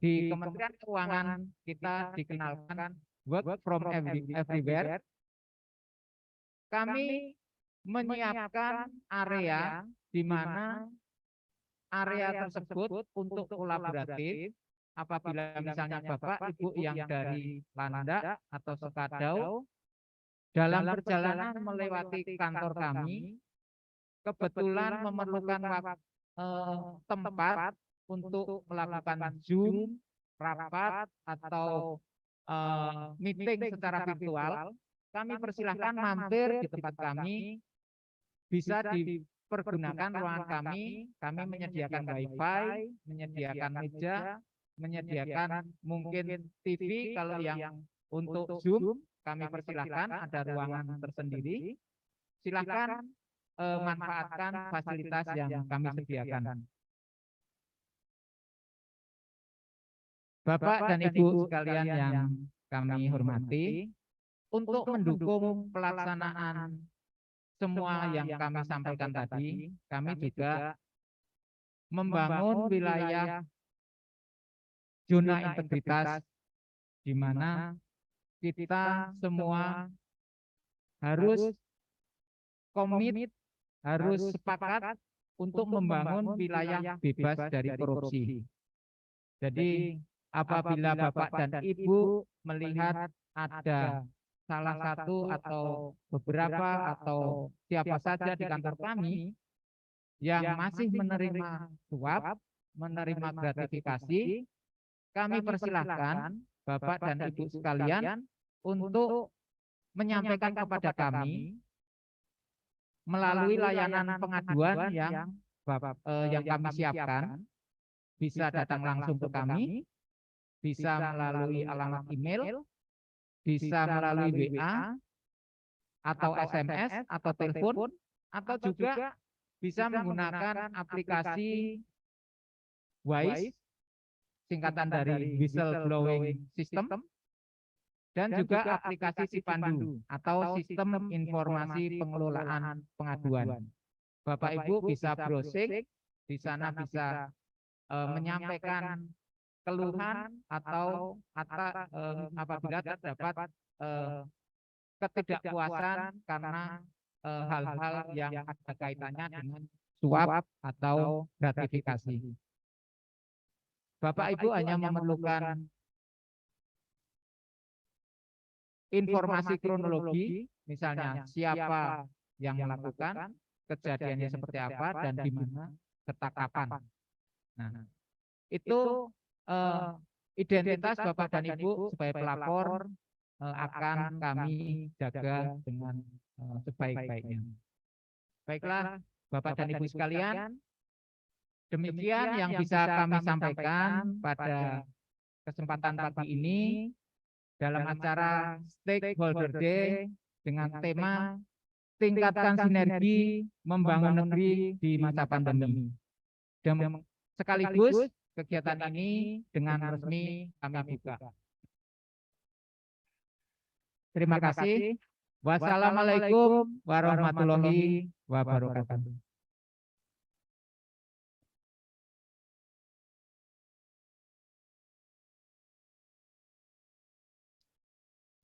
Speaker 6: Di Kementerian Keuangan kita dikenalkan work from everywhere. Kami menyiapkan area di mana area tersebut untuk kolaboratif. Apabila misalnya Bapak Ibu yang dari Landak atau Sukadau dalam perjalanan melewati kantor kami kebetulan memerlukan tempat untuk melakukan Zoom, rapat atau meeting secara virtual, kami persilahkan mampir di tempat kami, bisa dipergunakan ruangan kami menyediakan wifi, menyediakan meja, menyediakan mungkin TV kalau yang untuk Zoom, kami persilahkan ada ruangan tersendiri. Silahkan manfaatkan fasilitas yang kami sediakan. Bapak dan Ibu sekalian yang kami hormati, untuk mendukung pelaksanaan semua yang kami sampaikan tadi, kami juga membangun wilayah zona integritas di mana kita semua harus komit, harus sepakat untuk membangun wilayah bebas dari korupsi. Jadi apabila Bapak dan Ibu melihat ada salah satu atau beberapa atau siapa saja di kantor kami yang masih menerima suap, menerima gratifikasi, kami persilahkan Bapak dan Ibu sekalian untuk menyampaikan kepada kami melalui layanan pengaduan yang kami siapkan, bisa datang langsung ke kami bisa melalui alamat email, bisa melalui WA, atau SMS, atau telepon, atau juga bisa menggunakan aplikasi WISE, singkatan dari Whistleblowing System, dan juga aplikasi Sipandu atau Sistem Informasi Pengelolaan Pengaduan. Bapak Ibu bisa browsing, di sana bisa menyampaikan keluhan atau apabila terdapat ketidakpuasan karena hal-hal yang ada kaitannya dengan suap atau gratifikasi. Bapak Ibu hanya memerlukan informasi kronologi, misalnya siapa yang melakukan, kejadiannya seperti apa, dan di mana, serta kapan. Nah, itu identitas Bapak dan Ibu sebagai pelapor akan kami jaga dengan sebaik-baiknya. Baiklah, Bapak dan Ibu sekalian, demikian yang bisa kami sampaikan pada kesempatan pagi ini dalam acara Stakeholder Day dengan tema Tingkatkan Sinergi Membangun Negeri di Masa Pandemi. Sekaligus kegiatan ini dengan resmi kami buka. Terima kasih. Wassalamualaikum warahmatullahi wabarakatuh.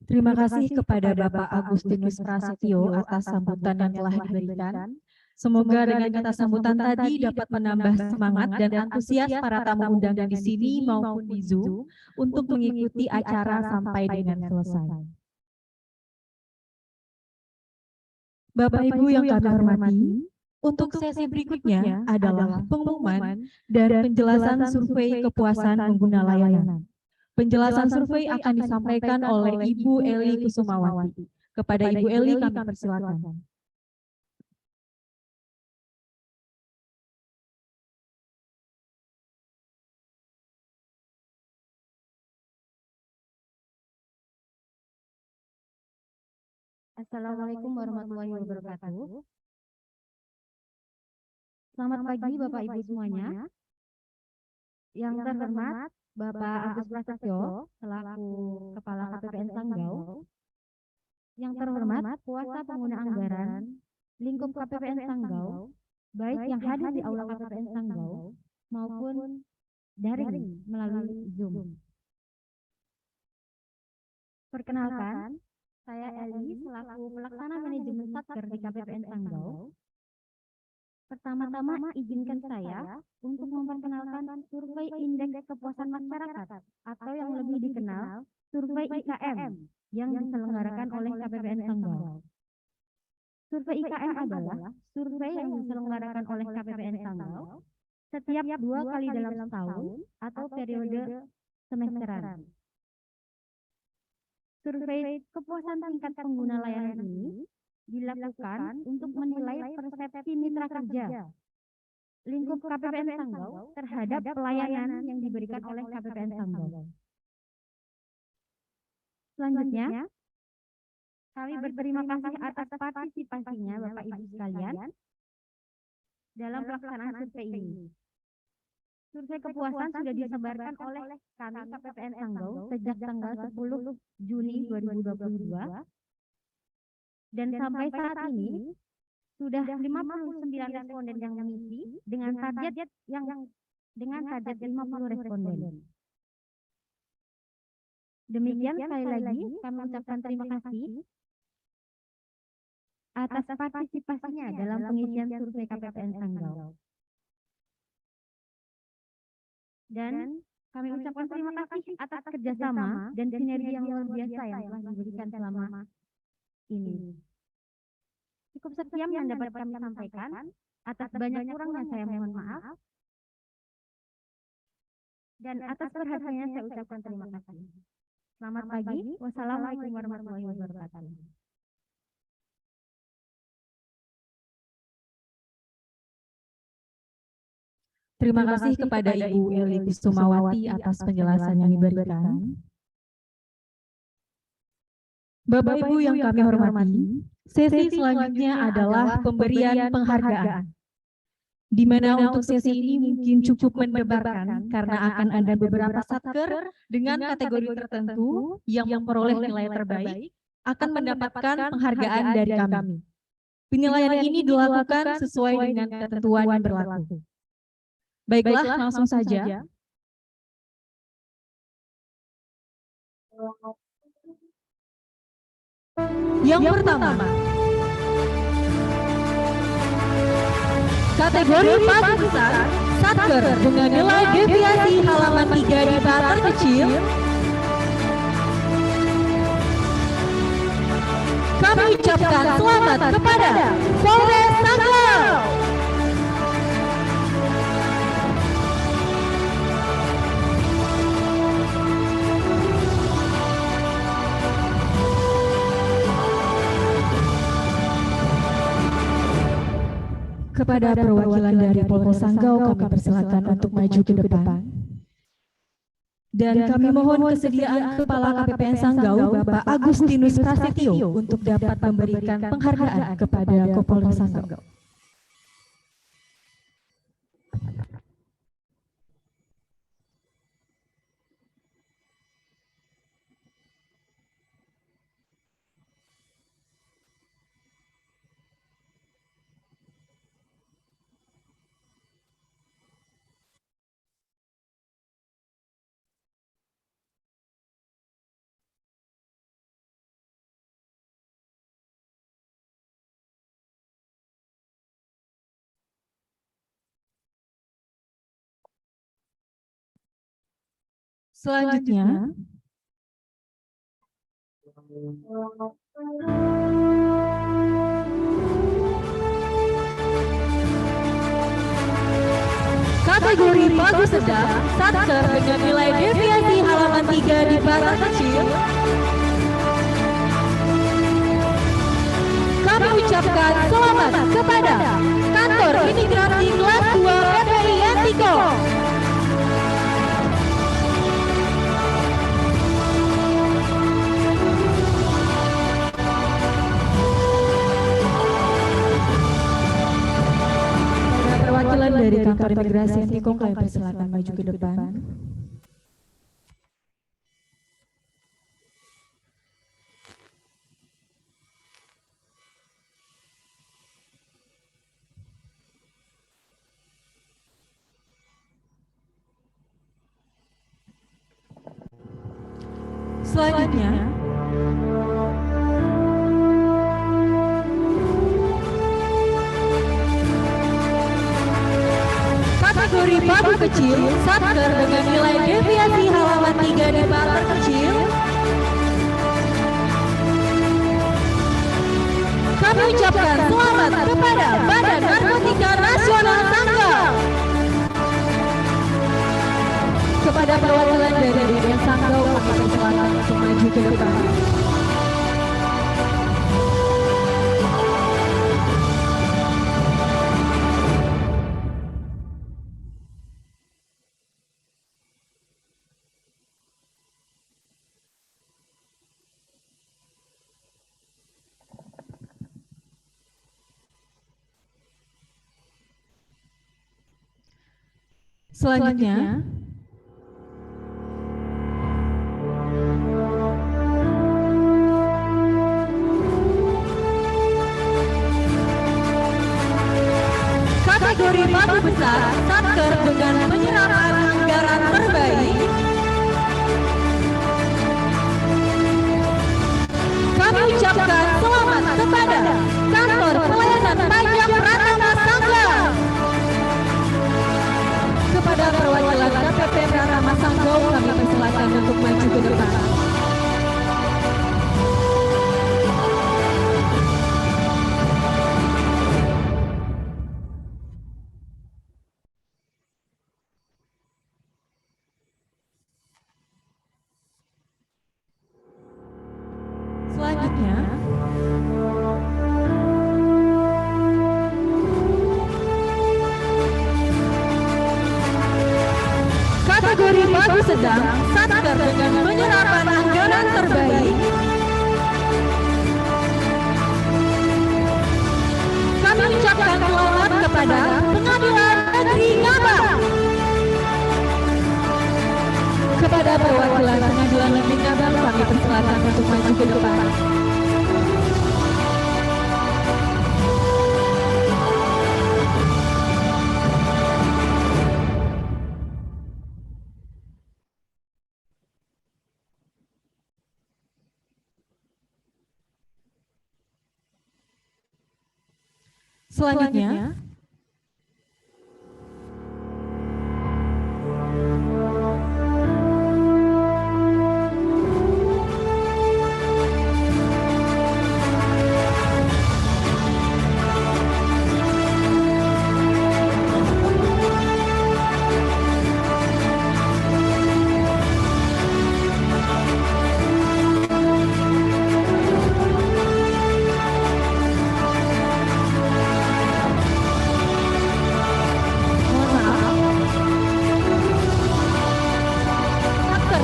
Speaker 1: Terima kasih kepada Bapak Agustinus Prasetyo atas sambutan yang telah diberikan. Semoga dengan kata sambutan tadi dapat menambah semangat dan antusias para tamu undangan di sini maupun di Zoom untuk mengikuti acara sampai dengan selesai. Bapak Ibu yang kami hormati, untuk sesi berikutnya adalah pengumuman dan penjelasan survei kepuasan pengguna layanan. Penjelasan survei akan disampaikan oleh Ibu Eli Kusumawati. Kepada Ibu Eli kami persilakan.
Speaker 7: Assalamualaikum warahmatullahi wabarakatuh. Selamat pagi Bapak Ibu semuanya. Yang terhormat Bapak Agus Prasetyo selaku Kepala KPPN Sanggau. Yang terhormat kuasa pengguna anggaran lingkup KPPN Sanggau, baik yang hadir di aula KPPN Sanggau maupun daring melalui Zoom. Perkenalkan, saya Eli selaku pelaksana manajemen Satker di KPPN Sanggau. Pertama-tama izinkan saya untuk memperkenalkan survei indeks kepuasan masyarakat atau yang lebih dikenal survei IKM yang diselenggarakan oleh KPPN Sanggau. Survei IKM adalah survei yang diselenggarakan oleh KPPN Sanggau setiap 2 kali dalam setahun atau periode semesteran. Survei kepuasan tingkat pengguna layanan ini dilakukan untuk menilai persepsi mitra kerja lingkup KPPN Sanggau terhadap pelayanan yang diberikan oleh KPPN Sanggau. Selanjutnya, kami berterima kasih atas partisipasinya Bapak Ibu sekalian dalam pelaksanaan survei ini. Survei kepuasan sudah disebarkan oleh kami KPPN Sanggau sejak tanggal 10 Juni 2022 dan sampai saat ini sudah 59 responden yang mengisi dengan target 50 responden. Demikian sekali lagi kami ucapkan terima kasih atas partisipasinya dalam pengisian survei KPPN Sanggau. Dan kami ucapkan terima kasih atas kerjasama dan sinergi yang luar biasa yang telah diberikan selama ini. Cukup sekian yang dapat kami sampaikan. Atas banyak kurangnya saya mohon maaf. Dan atas perhatiannya saya ucapkan terima kasih. Selamat pagi. Wassalamualaikum warahmatullahi wabarakatuh.
Speaker 1: Terima kasih kepada Ibu Eli Kusumawati atas penjelasan yang diberikan. Bapak Ibu yang kami hormati, sesi selanjutnya adalah pemberian penghargaan. Di mana untuk sesi ini mungkin cukup mendebarkan karena akan ada beberapa satker dengan kategori tertentu yang memperoleh nilai terbaik akan mendapatkan penghargaan dari kami. Penilaian ini dilakukan sesuai dengan ketentuan yang berlaku. Baiklah, langsung saja. Yang pertama, kategori paling besar satker dengan nilai deviasi halaman 3 di bar terkecil. Kami ucapkan selamat kepada Polres Sanggau. Kepada perwakilan dari Polres Sanggau kami persilakan untuk maju ke depan. Dan kami mohon kesediaan Kepala KPPN Sanggau, Bapak Agustinus Prasetyo, untuk dapat memberikan penghargaan kepada Kapolres Sanggau. Selanjutnya, kategori bagus sedang satker dengan nilai deviasi halaman 3 di bar kecil. Kami ucapkan selamat kepada kantor imigrasi kelas 2 PPI Antiko. Perwakilan dari kantor imigrasi Antiko kami persilakan maju ke depan. Selanjutnya, kategori babu kecil satker dengan nilai deviasi halaman 3 di bar terkecil. Kami ucapkan selamat kepada Badan Narkotika Nasional Sanggau. Kepada perwakilan dari BNN Sanggau kami persilakan untuk maju ke depan. Selanjutnya, kategori babu besar satker dengan penyerapan anggaran terbaik. Kami ucapkan selamat kepada kantor pelayanan pajak Pratama Sanggau. Kepada perwakilan KPP Pratama Sanggau kami persilakan untuk maju ke depan. Pagu Sedang Satker dengan penyerapan anggaran terbaik. Kami ucapkan selamat kepada Pengadilan Negeri Ngabang. Kepada perwakilan Pengadilan Negeri Ngabang kami persilakan untuk maju ke depan. Selanjutnya,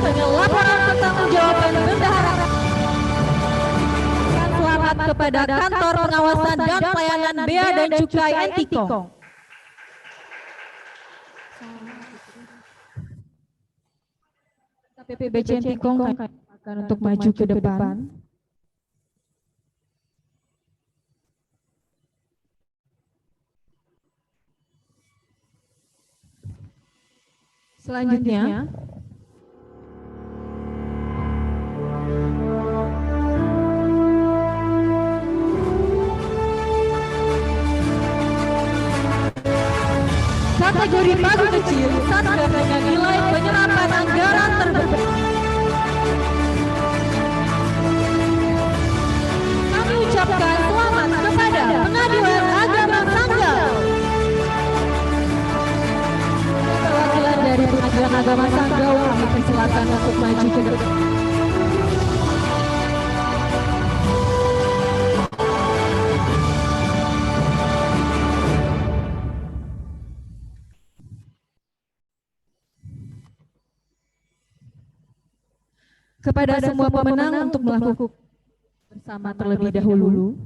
Speaker 1: dengan laporan pertanggungjawaban bendahara. Selamat kepada Kantor Pengawasan dan Pelayanan Bea dan Cukai Antikong. KPPBC Antikong akan untuk maju ke depan. Selanjutnya, kategori pagu kecil Satker dengan nilai penyerapan anggaran terbaik. Kami ucapkan selamat kepada Pengadilan Agama Sanggau. Perwakilan dari Pengadilan Agama Sanggau kami persilakan untuk maju ke depan. Kepada semua pemenang untuk melakukan bersama terlebih dahulu.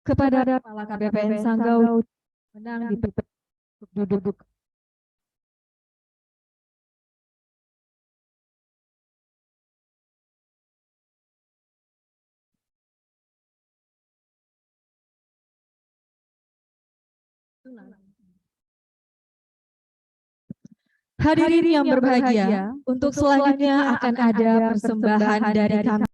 Speaker 1: Kepada Kepala KPPN Sanggau menang di duduk. Hadirin yang berbahagia, untuk selanjutnya akan ada persembahan dari kami.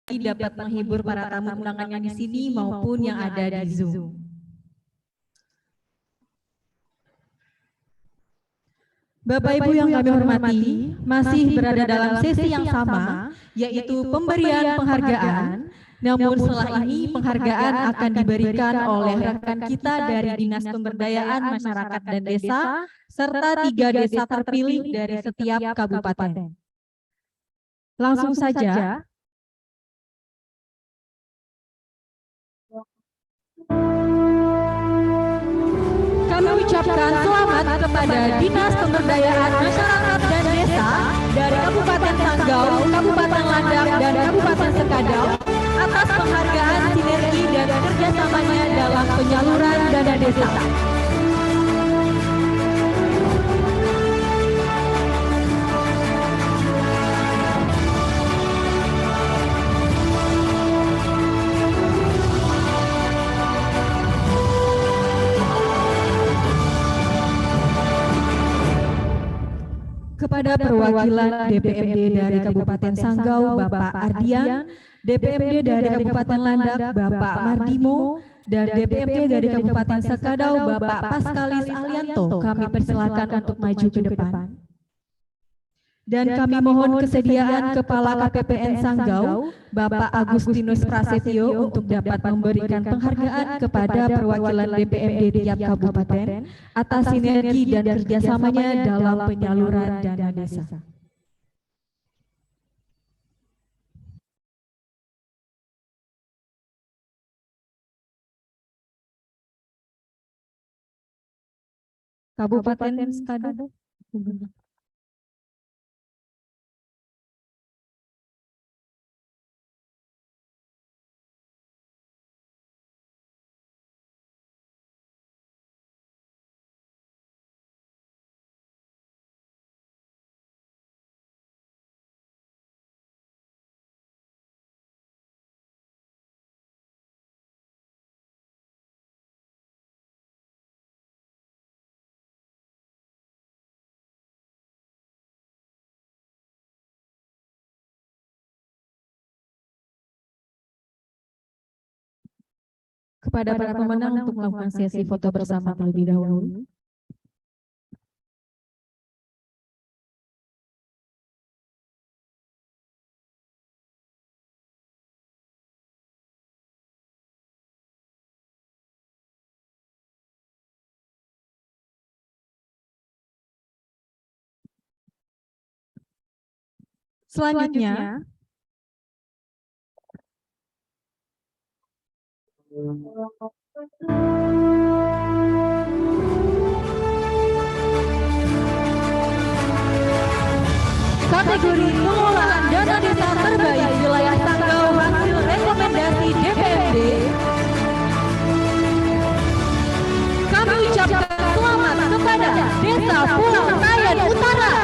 Speaker 1: ini dapat menghibur para tamu undangan yang di sini maupun yang ada di Zoom. Bapak Ibu yang kami hormati, masih berada dalam sesi yang sama, yaitu pemberian penghargaan. Namun setelah ini penghargaan akan diberikan oleh rekan kita dari Dinas Pemberdayaan Masyarakat dan Desa, serta 3 desa terpilih dari setiap kabupaten. Langsung saja. Kami ucapkan selamat kepada Dinas Pemberdayaan Masyarakat dan Desa dari Kabupaten Sanggau, Kabupaten Landak, dan Kabupaten Sekadau atas penghargaan sinergi dan kerjasamanya dalam penyaluran dana desa. Kepada perwakilan DPMD dari Kabupaten Sanggau, Bapak Ardian, DPMD dari Kabupaten Landak, Bapak Mardimo, dan DPMD dari Kabupaten Sekadau, Bapak Paskalis Alianto, kami persilakan untuk maju ke depan. Dan kami mohon kesediaan Kepala KPPN Sanggau, Bapak Agustinus Prasetyo, untuk dapat memberikan penghargaan kepada perwakilan DPMD di tiap kabupaten atas sinergi dan kerjasamanya dalam penyaluran dana desa. Kabupaten Sekadau. Kepada para pemenang untuk melakukan sesi foto bersama terlebih dahulu. Selanjutnya, kategori pengelolaan dana desa terbaik wilayah Sanggau hasil rekomendasi DPMD. Kami ucapkan selamat kepada Desa Pulau Tayan Utara.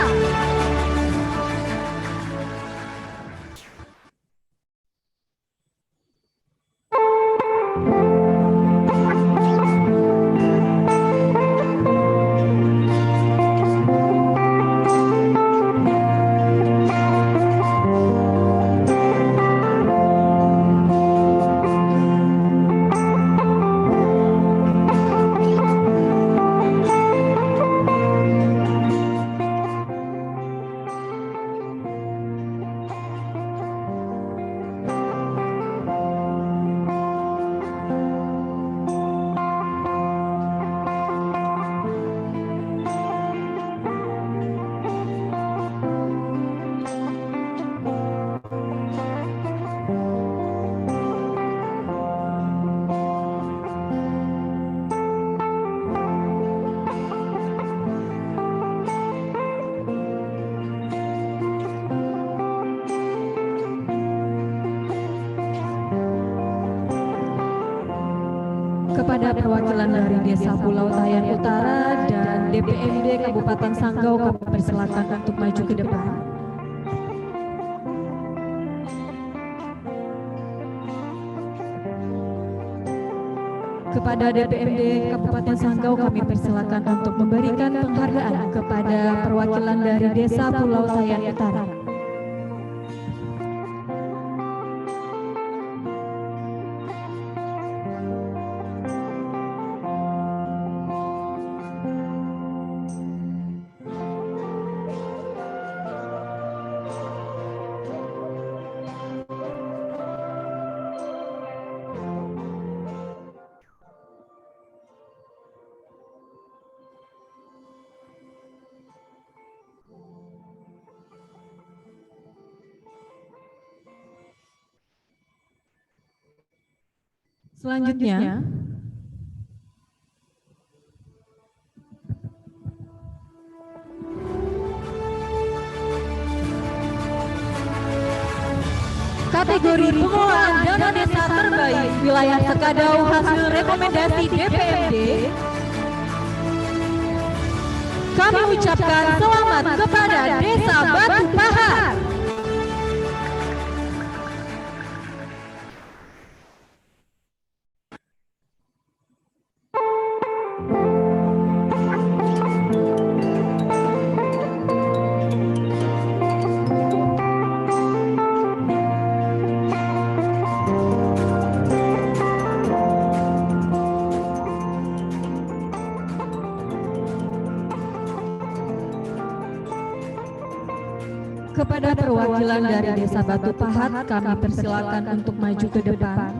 Speaker 1: Kepada perwakilan dari Desa Pulau Tayan Utara dan DPMD Kabupaten Sanggau, kami persilakan untuk maju ke depan. Kepada DPMD Kabupaten Sanggau, kami persilakan untuk memberikan penghargaan kepada perwakilan dari Desa Pulau Tayan Utara. Selanjutnya, kategori pengelolaan dana desa terbaik wilayah Sekadau hasil rekomendasi DPRD, kami ucapkan selamat kepada Desa Batu Pahar. Kepada perwakilan dari Desa Batu Pahat, kami persilakan untuk maju ke depan.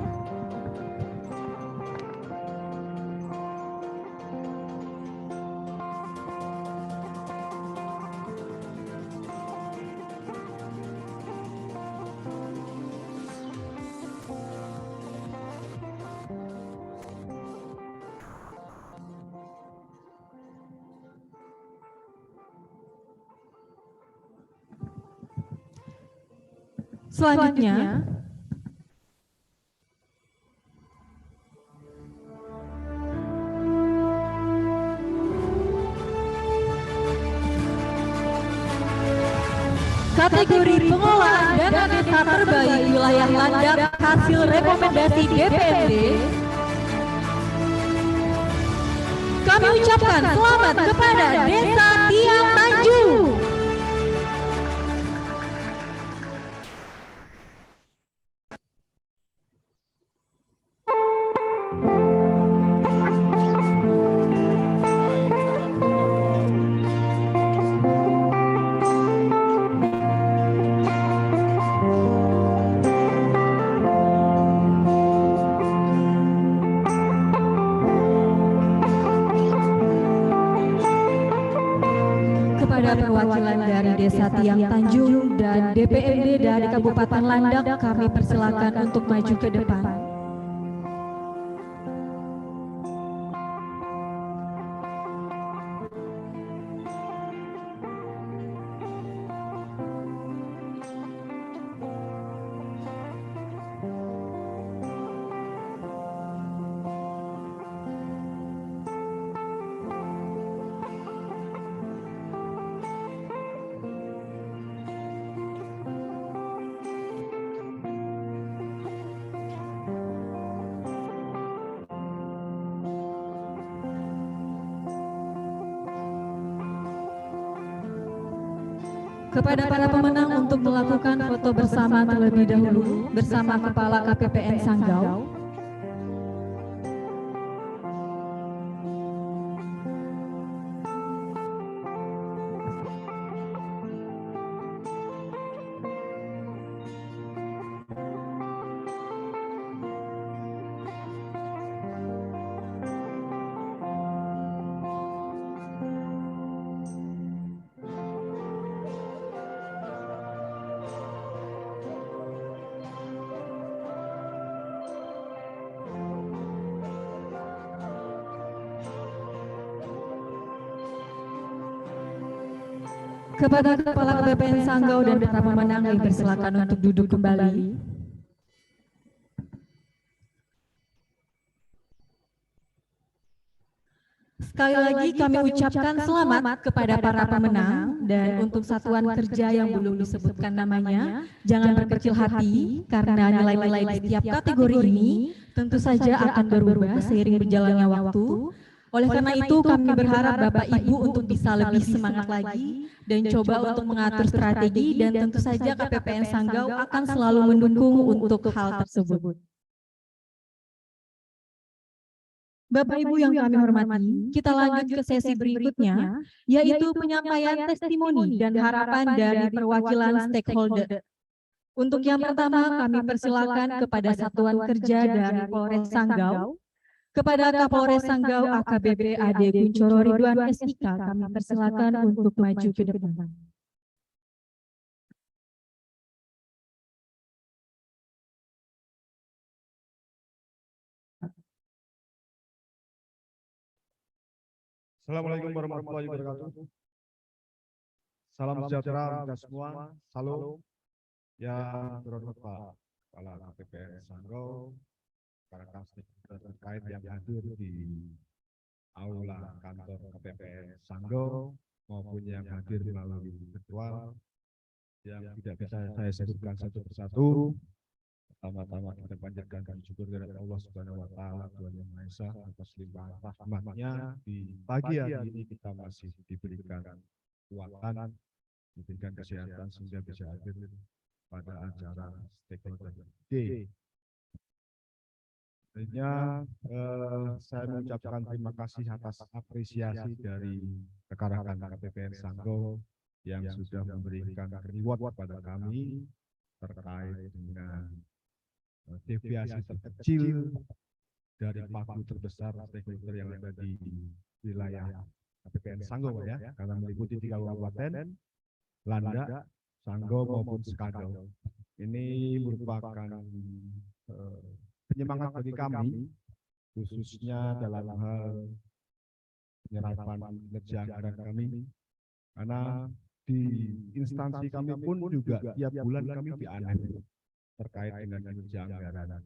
Speaker 1: Selanjutnya, kategori pengelolaan dana desa terbaik wilayah Landak hasil rekomendasi DPRD, kami ucapkan selamat kepada Desa Tiang Tanjung. Kepada perwakilan dari Desa Tiang Tanjung dan DPRD dari Kabupaten Landak, kami persilakan untuk maju ke depan. Kepada para pemenang untuk melakukan foto bersama terlebih dahulu bersama Kepala KPPN Sanggau. Kepada Kepala KPPN Sanggau dan para pemenang, dipersilakan untuk duduk kembali. Sekali lagi kami ucapkan selamat kepada para pemenang, dan untuk satuan kerja yang belum disebutkan namanya, jangan berkecil hati karena nilai-nilai di setiap kategori ini tentu saja akan berubah seiring berjalannya waktu. Oleh karena itu kami berharap Bapak Ibu untuk bisa lebih semangat lagi dan coba untuk mengatur strategi, dan tentu saja KPPN Sanggau akan selalu mendukung untuk hal tersebut. Bapak Ibu yang kami hormati, kita lanjut ke sesi berikutnya, yaitu penyampaian testimoni dan harapan dari perwakilan stakeholder. Untuk yang pertama, kami persilakan kepada Satuan Kerja dari Polres Sanggau. Kepada Kapolres Sanggau AKBP AD Kuncoro Ridwan SIK, kami persilakan untuk maju ke depan.
Speaker 8: Assalamualaikum warahmatullahi wabarakatuh. Salam sejahtera kita semua. Salam yang terhormat Pak Kepala KPPN Sanggau, para stakeholder terkait yang hadir di aula kantor KPPN Sanggau maupun yang hadir melalui virtual, yang tidak bisa saya sebutkan satu persatu. Pertama-tama kita panjatkan kami syukur kepada Allah Subhanahu wa taala, Tuhan Yang Maha Esa, atas limpahan rahmat-Nya di pagi hari ini kita masih diberikan kekuatan, diberikan kesehatan sehingga bisa hadir pada acara stakeholder day. Tentunya saya mengucapkan terima kasih atas apresiasi dari rekan-rekan KPPN Sanggau yang sudah memberikan reward kepada kami terkait dengan deviasi terkecil dari pagu terbesar stakeholder yang ada di wilayah KPPN Sanggau ya, karena meliputi 3 kabupaten, Landak, Sanggau maupun Sekadau. Ini merupakan penyemangat bagi kami, khususnya dalam hal penyerapan kinerja anggaran kami, karena di instansi kami pun juga tiap bulan kami dianet terkait dengan kinerja anggaran.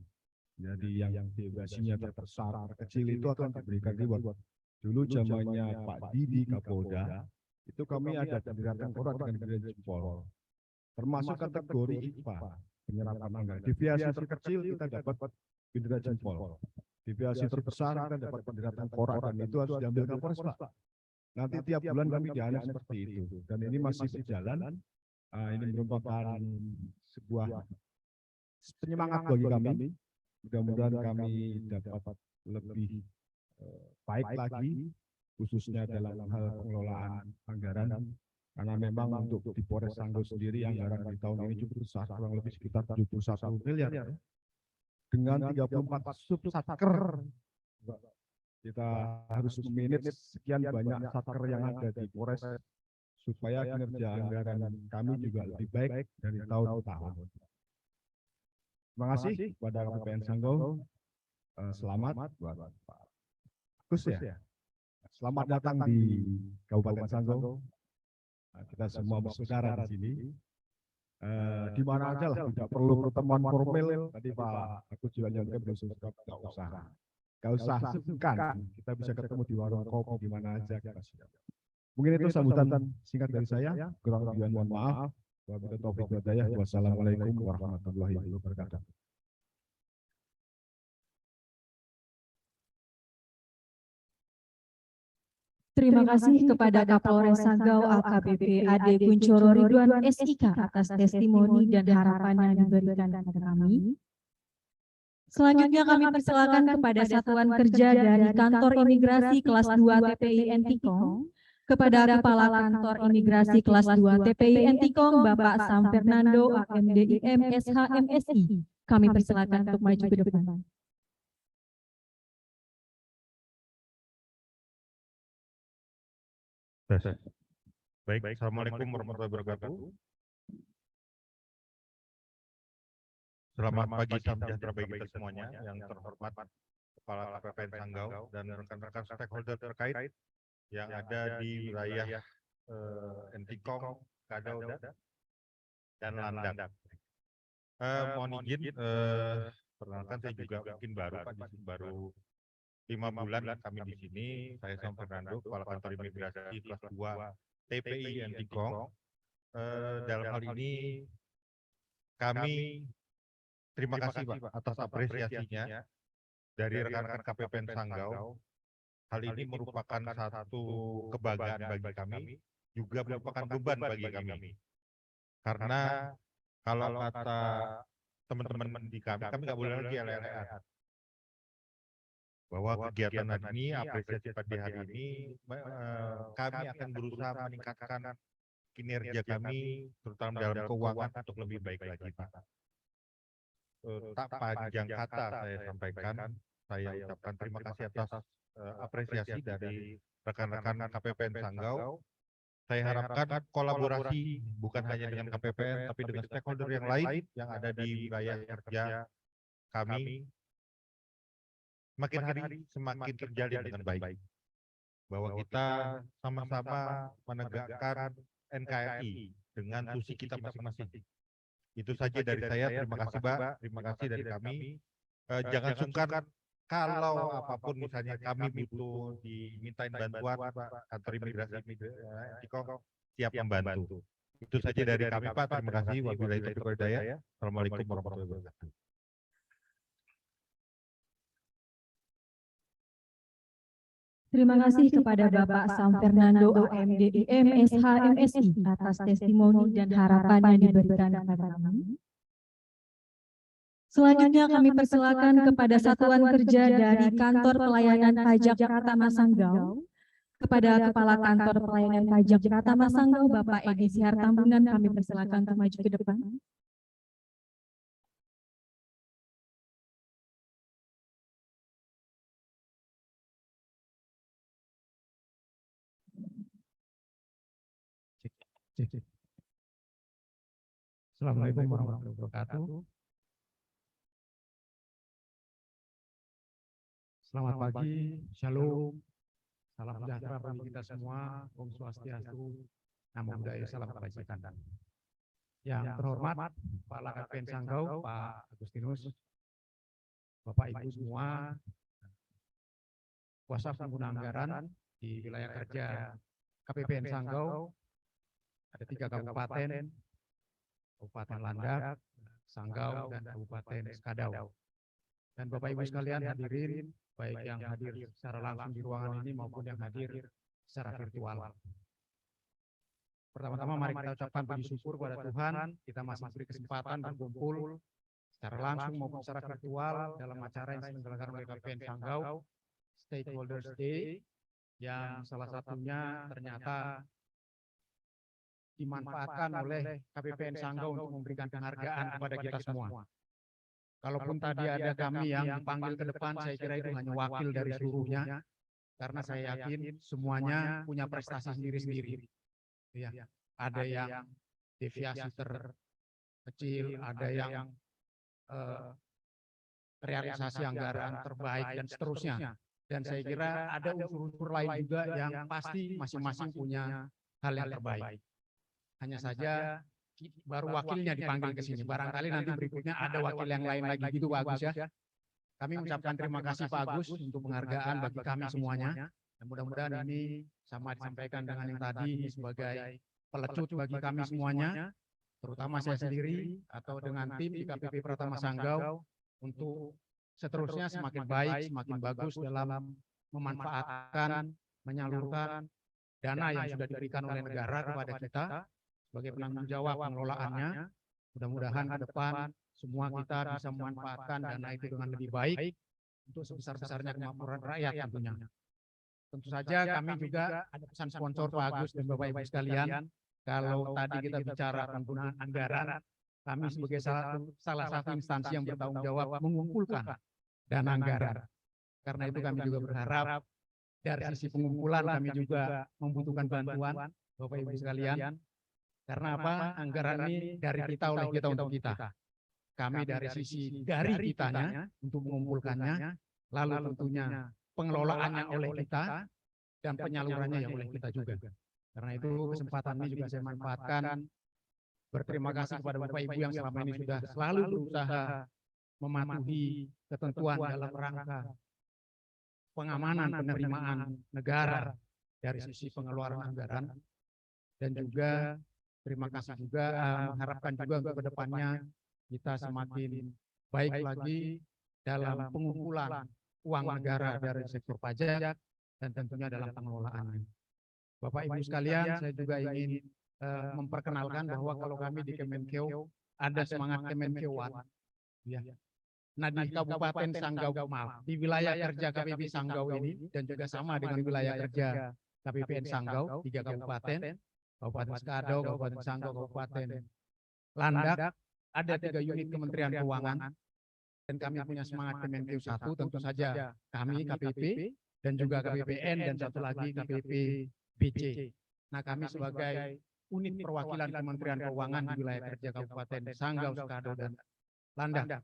Speaker 8: Jadi yang deviasinya terbesar, terkecil itu akan diberikan reward. Dulu zamannya Pak Didi Kapolda, itu kami ada bendera tengkorak dengan bendera jempol. Termasuk kategori IPA, penyerapan anggaran. Deviasi terkecil kita dapat bendera jempol. Deviasi terbesar kita dapat bendera tengkorak, dan itu harus diambil Kapolres, Pak. Nanti tiap bulan kami dianet seperti itu. Dan ini masih berjalan. Ini merupakan sebuah penyemangat bagi kami. Mudah-mudahan kami dapat lebih baik lagi, khususnya dalam hal pengelolaan anggaran, karena memang untuk di Polres Sanggau sendiri anggaran di tahun ini cukup besar, kurang lebih sekitar 71 miliar dengan 34 subsatker. Kita harus memanage sekian banyak satker yang ada di Polres supaya kinerja anggaran kami juga lebih baik dari tahun ke tahun. Terima kasih kepada KPPN Sanggau. Selamat buat Pak Agus ya. Selamat datang di Kabupaten Sanggau. Kita semua bersaudara di sini. Di mana aja lah, tidak perlu pertemuan formal. Tadi Pak Agus juga nyatakan nggak usah sungkan. Kita bisa ketemu di warung kopi di mana aja kita siap. Mungkin itu sambutan singkat dari saya. Kurang lebih mohon maaf. Wassalamualaikum warahmatullahi wabarakatuh.
Speaker 1: Terima kasih kepada Kapolres Sanggau AKBP Ade Kuncoro Ridwan SIK atas testimoni dan harapan yang diberikan kepada kami. Selanjutnya kami persilakan kepada Satuan Kerja dari Kantor Imigrasi Kelas 2 TPI Entikong, kepada Kepala Kantor Imigrasi Kelas 2 TPI Entikong, Bapak Sam Fernando AMDIM SHMSI. Kami persilakan untuk maju ke depan.
Speaker 9: Baik, Assalamualaikum warahmatullahi wabarakatuh. Selamat pagi, salam sejahtera bagi kita semuanya. Yang terhormat Kepala KPPN Sanggau dan rekan-rekan stakeholder terkait yang ada di wilayah Entikong, Kadau dan Landak. Mohon izin, perkenalkan saya juga mungkin baru Pak, baru 5 bulan kami di sini. Saya Sam Fernando, Kepala Kantor Imigrasi Kelas 2 TPI Entikong. Dalam hal ini kami terima kasih Pak atas apresiasinya dari rekan-rekan KPPN Sanggau. Hal ini merupakan satu kebanggaan bagi kami, juga merupakan beban bagi kami. Karena kalau kata teman-teman di kami nggak boleh lagi LLR. Bahwa kegiatan hari ini, apresiasi pada hari ini, kami akan berusaha meningkatkan kinerja kami, terutama dalam keuangan untuk lebih baik lagi Pak. Tak panjang kata saya sampaikan, saya ucapkan terima kasih atas apresiasi dari rekan-rekan KPPN Sanggau. Saya harapkan kolaborasi bukan hanya dengan KPPN, tapi dengan stakeholder yang lain yang ada di wilayah kerja kami, makin hari semakin terjalin dengan baik. bahwa kita sama-sama menegakkan NKRI dengan tusi kita masing-masing. Itu saja dari saya. Terima kasih, Mbak. Terima kasih dari kami. Jangan sungkan kalau apapun misalnya kami butuh dimintain bantuan, Pak, kantor imigrasi Entikong siap membantu. Itu saja dari kami, Pak. Terima kasih. Wabillahi taufiq wal hidayah. Assalamualaikum warahmatullahi wabarakatuh.
Speaker 1: Terima kasih kepada Bapak Sam Fernando AMD MSH MSI atas testimoni dan harapan yang diberikan kepada kami. Selanjutnya kami persilakan kepada Satuan Kerja dari Kantor Pelayanan Pajak Pratama Sanggau. Kepada Kepala Kantor Pelayanan Pajak Pratama Sanggau, Bapak Edi Sihar Tambunan, kami persilakan untuk maju ke depan.
Speaker 10: Assalamualaikum warahmatullahi wabarakatuh. Selamat pagi, shalom, salam sejahtera bagi kita semua, Om Swastiastu, Namo Buddhaya, salam kebajikan. Yang terhormat Kepala KPPN Sanggau, Pak Agustinus, Bapak Ibu semua, kuasa pengguna anggaran di wilayah kerja KPPN Sanggau, ada 3 kabupaten, Kabupaten Landak, Sanggau, dan Kabupaten Skadau. Dan Bapak Ibu sekalian hadirin, baik yang hadir secara langsung di ruangan ini maupun yang hadir secara virtual. Pertama-tama mari kita ucapkan puji syukur kepada Tuhan, kita masih diberi kesempatan berkumpul secara langsung maupun secara virtual dalam acara yang diselenggarakan oleh KPPN Sanggau, Stakeholders Day, yang salah satunya ternyata dimanfaatkan oleh KPPN Sanggau untuk memberikan penghargaan kepada kita semua. Kalaupun tadi ada kami yang dipanggil ke depan, saya kira itu hanya wakil dari seluruhnya, karena saya yakin semuanya punya prestasi sendiri-sendiri. Ya, ada yang deviasi terkecil, ada yang realisasi anggaran terbaik, dan seterusnya. Dan saya kira ada unsur-unsur lain juga yang pasti masing-masing punya hal yang terbaik. Hanya saja baru wakilnya dipanggil ke sini. Barangkali nanti berikutnya ada wakil yang lain lagi gitu, Pak Agus ya. Kami mengucapkan terima kasih Pak Agus untuk penghargaan bagi kami semuanya. Dan mudah-mudahan ini sama disampaikan dengan yang tadi sebagai pelecut bagi kami semuanya, terutama saya sendiri atau dengan tim di KPP Pratama Sanggau untuk seterusnya semakin baik, semakin bagus dalam memanfaatkan, menyalurkan dana yang sudah diberikan oleh negara kepada kita sebagai penanggung jawab pengelolaannya. Mudah-mudahan ke depan semua kita bisa memanfaatkan dana itu dengan lebih baik untuk sebesar-besarnya kemakmuran rakyat tentunya. Tentu saja kami juga ada pesan sponsor Pak Agus dan Bapak Ibu sekalian. Kalau tadi kita bicara penggunaan anggaran, kami sebagai salah satu instansi yang bertanggung jawab mengumpulkan dana anggaran. Karena itu kami juga berharap dari sisi pengumpulan kami juga membutuhkan bantuan Bapak Ibu sekalian. Karena apa? Anggaran ini dari kita, oleh kita, untuk kita. Kami dari sisi dari kitanya untuk mengumpulkannya, lalu tentunya pengelolaannya oleh kita dan penyalurannya yang oleh kita juga. Karena itu kesempatan ini juga saya manfaatkan berterima kasih kepada Bapak Ibu yang selama ini sudah selalu berusaha mematuhi ketentuan dalam rangka pengamanan penerimaan negara dari sisi pengeluaran anggaran, dan juga terima kasih juga mengharapkan juga untuk kedepannya kita semakin baik lagi dalam pengumpulan uang negara dari sektor pajak dan tentunya dalam pengelolaannya. Bapak Ibu sekalian, saya juga ingin memperkenalkan bahwa kalau kami di Kemenkeu ada semangat Kemenkeuan. Ya. Nah di Kabupaten Sanggau, di wilayah kerja KPP Sanggau ini dan juga sama dengan wilayah kerja KPPN Sanggau, 3 kabupaten, Kabupaten Skadau, Kabupaten Sanggau, Kabupaten Landak, ada 3 unit Kementerian Keuangan, dan kami punya semangat Kemenkeu 1, tentu saja kami KPP dan juga KPPN dan satu lagi KPP BC. Nah kami sebagai unit perwakilan Kementerian Keuangan di wilayah kerja Kabupaten Sanggau, Skadau, dan Landak,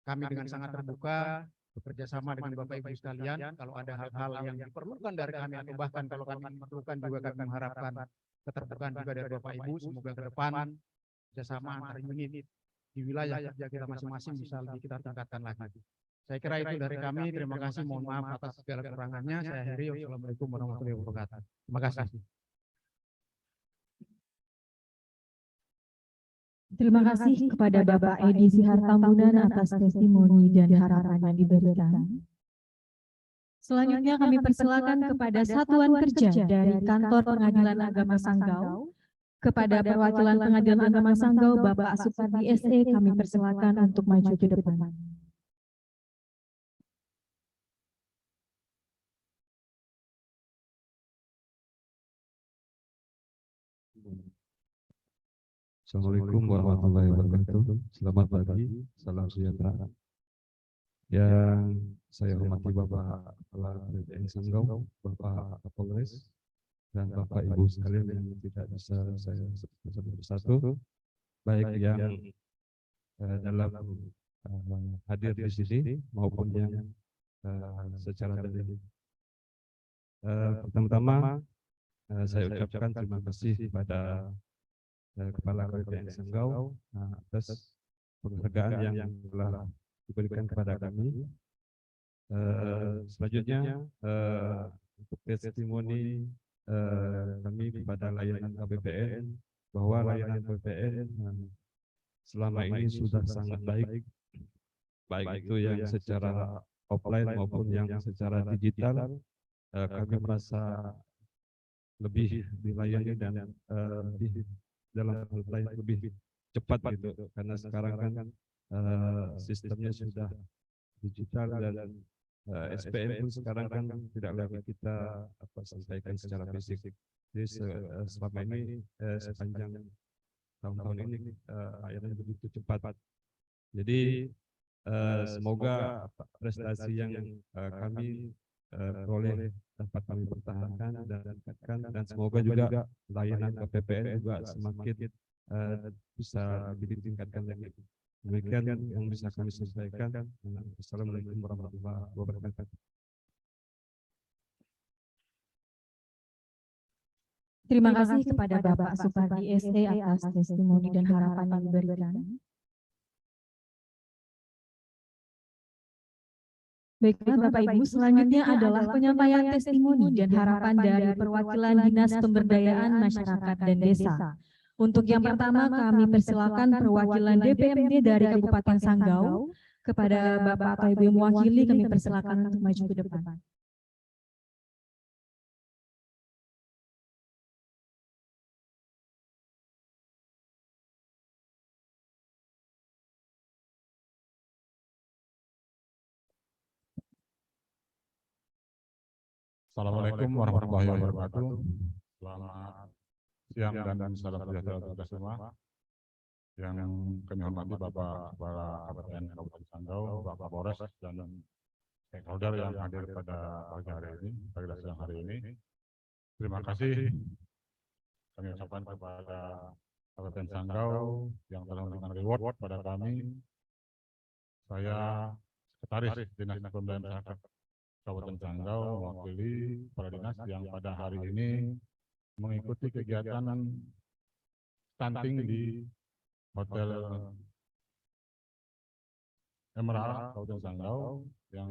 Speaker 10: kami dengan sangat terbuka bekerja sama dengan Bapak Ibu sekalian. Kalau ada hal-hal yang diperlukan dari kami atau bahkan kalau kami memerlukan juga kami mengharapkan keterbukaan juga dari Bapak Ibu. Semoga ke depan kerjasama antar unit di wilayah kerja kita masing-masing bisa lebih kita tingkatkan lagi. Saya kira itu dari kami. Terima kasih. Mohon maaf atas segala kekurangannya. Saya akhiri. Wassalamualaikum warahmatullahi wabarakatuh. Terima kasih.
Speaker 1: Terima kasih kepada Bapak Edi Sihartambunan atas testimoni dan harapan yang diberikan. Selanjutnya kami persilakan kepada Satuan Kerja dari Kantor Pengadilan Agama Sanggau. Kepada perwakilan Pengadilan Agama Sanggau, Bapak Supardi SE, kami persilakan untuk maju ke depan.
Speaker 11: Assalamualaikum warahmatullahi wabarakatuh. Selamat pagi, salam sejahtera. Yang saya hormati Bapak Kepala BPN Sanggau, Bapak Kapolres, dan Bapak Ibu sekalian yang tidak bisa saya sebut satu persatu, baik yang dalam hadir di sini maupun yang secara daring. Pertama-tama saya ucapkan terima kasih kepada Kepala BPN Sanggau atas penghargaan yang telah diberikan kepada kami. Selanjutnya untuk testimoni kami kepada layanan KPPN bahwa layanan KPPN selama ini sudah sangat baik, baik itu yang secara offline maupun yang secara digital. Kami merasa lebih dilayani dan lebih dalam hal lain lebih cepat gitu, karena sekarang kan sistemnya sudah digital dan SPM pun sekarang kan tidak lagi kita sampaikan secara fisik. Jadi selama ini sepanjang tahun-tahun ini layanan begitu cepat. Jadi semoga prestasi yang kami peroleh dapat kami pertahankan dan tingkatkan, dan semoga juga layanan KPPN juga semakin bisa ditingkatkan lagi. Demikian yang bisa kami sampaikan. Assalamualaikum warahmatullahi wabarakatuh.
Speaker 1: Terima kasih kepada Bapak Supardi SE atas testimoni dan harapan yang diberikan. Baiklah Bapak Ibu, selanjutnya adalah penyampaian testimoni dan harapan dari perwakilan Dinas Pemberdayaan Masyarakat dan Desa. Untuk yang pertama kami persilakan perwakilan DPMD dari Kabupaten Sanggau. Kepada Bapak atau Ibu yang mewakili kami persilakan untuk maju ke depan.
Speaker 12: Assalamualaikum warahmatullahi wabarakatuh. Selamat siang dan salam sejahtera untuk kita semua. Yang kami hormati Bapak Kepala Kabupaten Sanggau, Bapak Kapolres, dan stakeholder yang hadir pada pagi hari ini, pada siang hari ini. Terima kasih kami ucapkan kepada Kabupaten Sanggau yang telah memberikan reward pada kami. Saya Sekretaris Dinas Pemberdayaan Masyarakat Kabupaten Sanggau mewakili para dinas yang pada hari ini mengikuti kegiatan stunting di Hotel Emerald Kabupaten Sanggau yang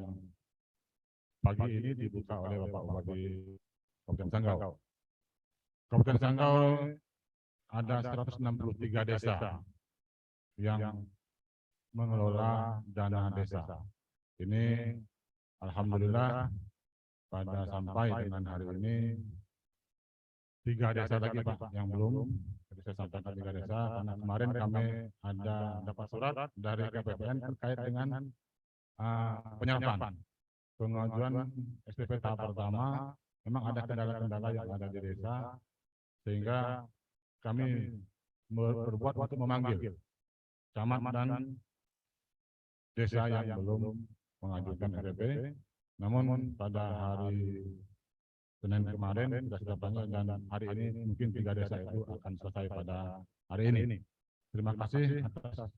Speaker 12: pagi ini dibuka oleh Bapak Bupati Kabupaten Sanggau. Kabupaten Sanggau ada 163 desa yang mengelola dana desa. Ini alhamdulillah pada sampai dengan hari ini 3 desa lagi Pak yang belum. Jadi saya sampaikan 3 desa karena kemarin kami ada dapat surat dari KPPN terkait dengan penyerapan pengajuan SPP tahap pertama. Memang ada kendala-kendala yang ada di desa sehingga kami berbuat untuk memanggil camat dan desa yang belum mengajukan SPP. Namun pada hari Senin kemarin sudah panggil dan hari ini mungkin 3 desa itu akan selesai pada hari ini. Terima kasih atas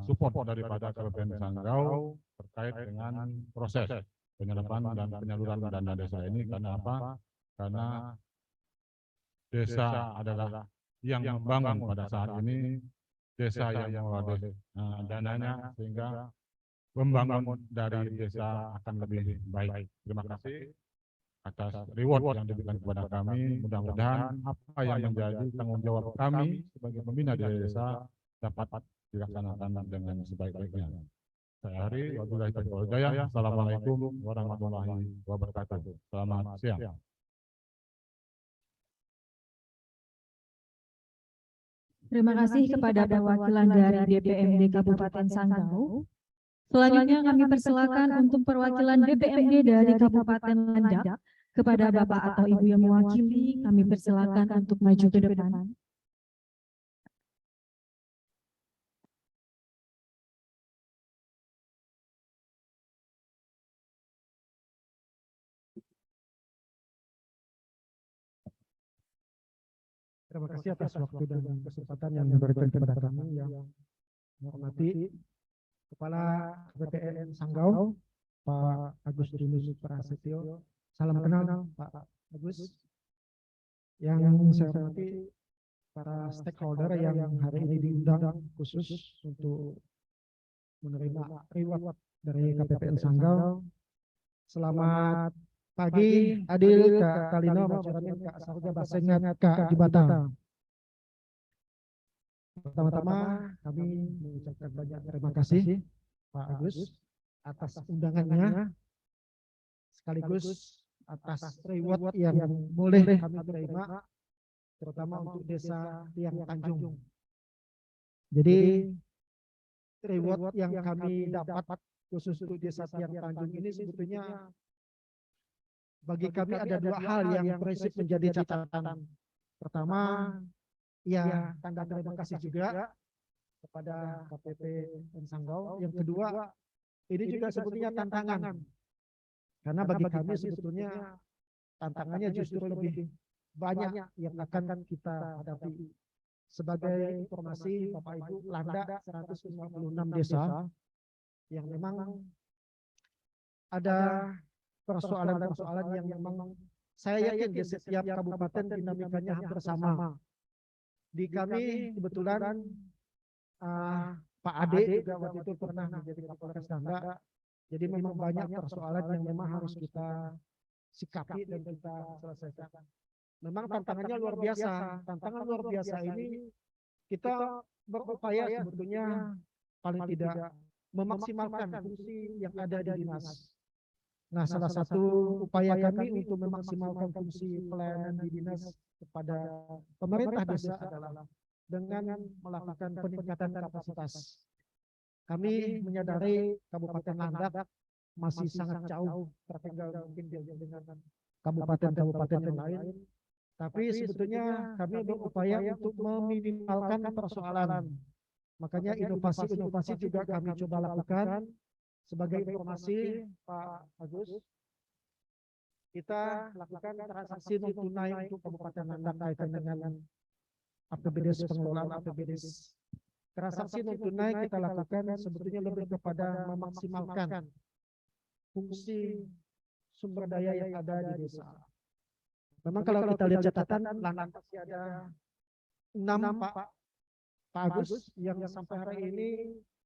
Speaker 12: support daripada KPPN Sanggau terkait dengan proses penyerapan dan penyaluran dana desa ini. Karena apa? Karena desa adalah yang membangun pada saat ini, desa yang mengelola dananya, sehingga membangun dari desa akan lebih baik. Terima kasih atas reward yang diberikan kepada kami. Mudah-mudahan apa yang menjadi tanggung jawab kami sebagai pembina di desa dapat dilaksanakan dengan sebaik-baiknya. Saya Hari, wabillahi taufiq wal hidayah. Assalamualaikum warahmatullahi wabarakatuh. Selamat siang.
Speaker 1: Terima kasih kepada perwakilan dari DPMD Kabupaten Sanggau. Selanjutnya kami persilakan untuk perwakilan DPMD dari Kabupaten Landak. Kepada Bapak atau Ibu yang mewakili, kami persilakan untuk maju ke depan.
Speaker 13: Terima kasih atas waktu dan kesempatan yang diberikan kepada kami yang menghormati Kepala KPPN Sanggau, Pak Agus Junus Prasetyo. Salam kenal Pak Agus. Yang saya hormati para stakeholder yang hari ini diundang khusus untuk menerima reward dari KPPN Sanggau. Selamat pagi, Adil, Kak Kalino, Macaramin, Kak Sarja, Basengat, Kak Jibata. Pertama-tama kami mengucapkan banyak terima kasih Pak Agus atas undangannya, sekaligus atas reward yang boleh kami terima, terutama untuk desa Tiang Tanjung. Jadi reward yang kami dapat khusus untuk desa Tiang Tanjung ini sebetulnya bagi kami ada dua hal yang prinsip menjadi catatan. Pertama, ya tanda terima kasih juga kepada KPPN Sanggau. Yang kedua, ini juga sebetulnya tantangan. Karena bagi kami sebetulnya tantangannya justru lebih banyak yang akan kita hadapi. Sebagai informasi Bapak Ibu, Landak 156 desa yang memang ada persoalan-persoalan yang memang saya yakin di setiap kabupaten dinamikanya hampir sama. Di kami kebetulan Pak Ade juga waktu itu pernah menjadi Kapolres Landak. Jadi memang banyak persoalan yang memang harus kita sikapi dan kita selesaikan. Memang tantangannya luar biasa. Tantangan luar biasa ini kita berupaya sebetulnya paling tidak memaksimalkan fungsi yang ada di dinas. Nah, salah satu upaya kami untuk memaksimalkan fungsi pelayanan di dinas kepada pemerintah desa adalah dengan melakukan peningkatan kapasitas. Kami menyadari Kabupaten Landak masih sangat jauh tertinggal mungkin dengan kabupaten-kabupaten yang lain. Tapi sebetulnya kami berupaya untuk meminimalkan persoalan. Makanya inovasi-inovasi juga kami coba lakukan. Sebagai informasi Pak Agus, kita lakukan transaksi non tunai untuk Kabupaten Landak kaitan dengan APBDes, pengelolaan APBDes. Transaksi non tunai kita lakukan sebetulnya lebih kepada memaksimalkan fungsi sumber daya yang ada di desa. Memang kalau kita lihat catatan Landak masih ada 6 Pak Agus yang sampai hari ini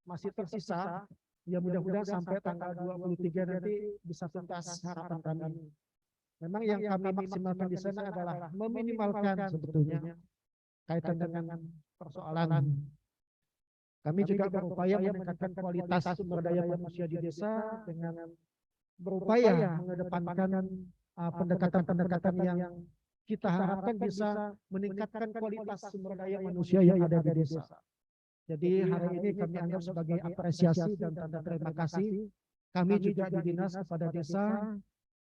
Speaker 13: masih tersisa. Ya mudah-mudahan sampai tanggal 23 nanti bisa tuntas harapan kami. Memang yang kami maksimalkan di sana adalah meminimalkan sebetulnya kaitan dengan persoalan. Kami juga berupaya meningkatkan kualitas sumber daya manusia di desa dengan berupaya mengedepankan pendekatan-pendekatan yang kita harapkan bisa meningkatkan kualitas sumber daya manusia yang ada di desa. Jadi hari ini kami anggap sebagai apresiasi dan tanda terima kasih. Kami juga di dinas kepada desa.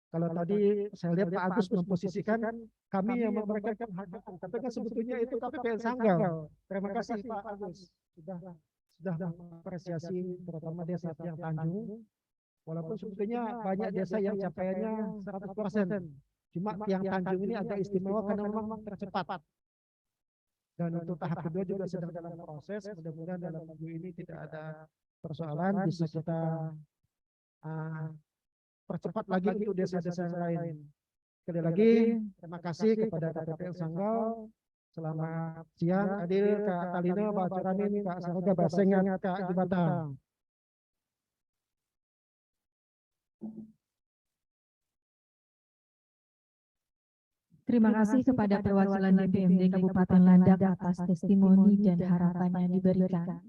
Speaker 13: Kalau tadi saya lihat Pak Agus memposisikan kami yang memberikan hak, tapi kan sebetulnya itu KPPN Sanggau. Terima kasih Pak Agus sudah mengapresiasi terutama desa Tiang Tanjung. Walaupun sebetulnya banyak desa yang capaiannya 100%. Cuma Tiang Tanjung ini agak istimewa karena memang tercepat. Dan untuk tahap kedua juga sedang dalam proses. Mudah-mudahan dalam minggu ini tidak ada persoalan, bisa kita percepat lagi untuk desa-desa yang lain. Sekali lagi, terima kasih kepada KPPN Sanggau. Selamat siang, Adil, Kak Talino, Pak Curamin, Kak Saroga, Basengan, Kak Jumata.
Speaker 1: Terima kasih kepada perwakilan DPMD Kabupaten Landak atas testimoni dan harapan yang diberikan.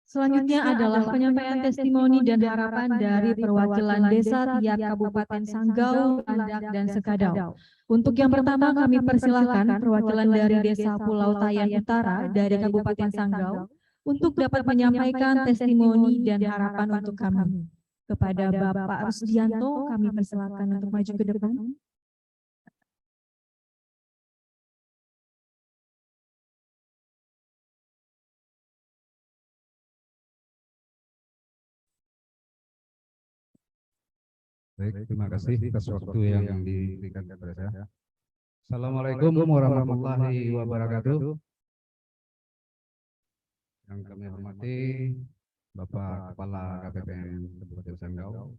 Speaker 1: Selanjutnya adalah penyampaian testimoni dan harapan dari perwakilan desa tiap Kabupaten Sanggau, Landak, dan Sekadau. Untuk yang pertama kami persilahkan perwakilan dari Desa Pulau Tayan Utara dari Kabupaten Sanggau untuk dapat menyampaikan testimoni dan harapan untuk kami. Kepada Bapak Rusdianto kami persilahkan untuk maju ke depan.
Speaker 11: Baik, terima kasih atas waktu yang diberikan kepada saya. Assalamualaikum warahmatullahi wabarakatuh. Yang kami hormati Bapak Kepala KPPN Kabupaten Sanggau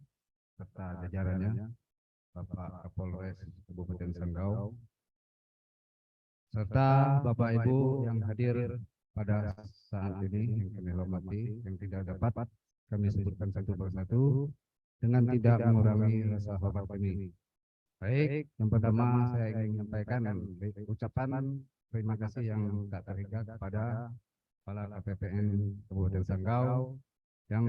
Speaker 11: serta jajarannya, Bapak Kapolres Kabupaten Sanggau, serta Bapak Ibu yang hadir pada saat ini yang kami hormati, yang tidak dapat kami sebutkan satu persatu dengan tidak mengurangi rasa hormat kami. Baik, yang pertama saya ingin menyampaikan ucapan terima kasih yang tak terhingga kepada Kepala KPPN Kabupaten Sanggau yang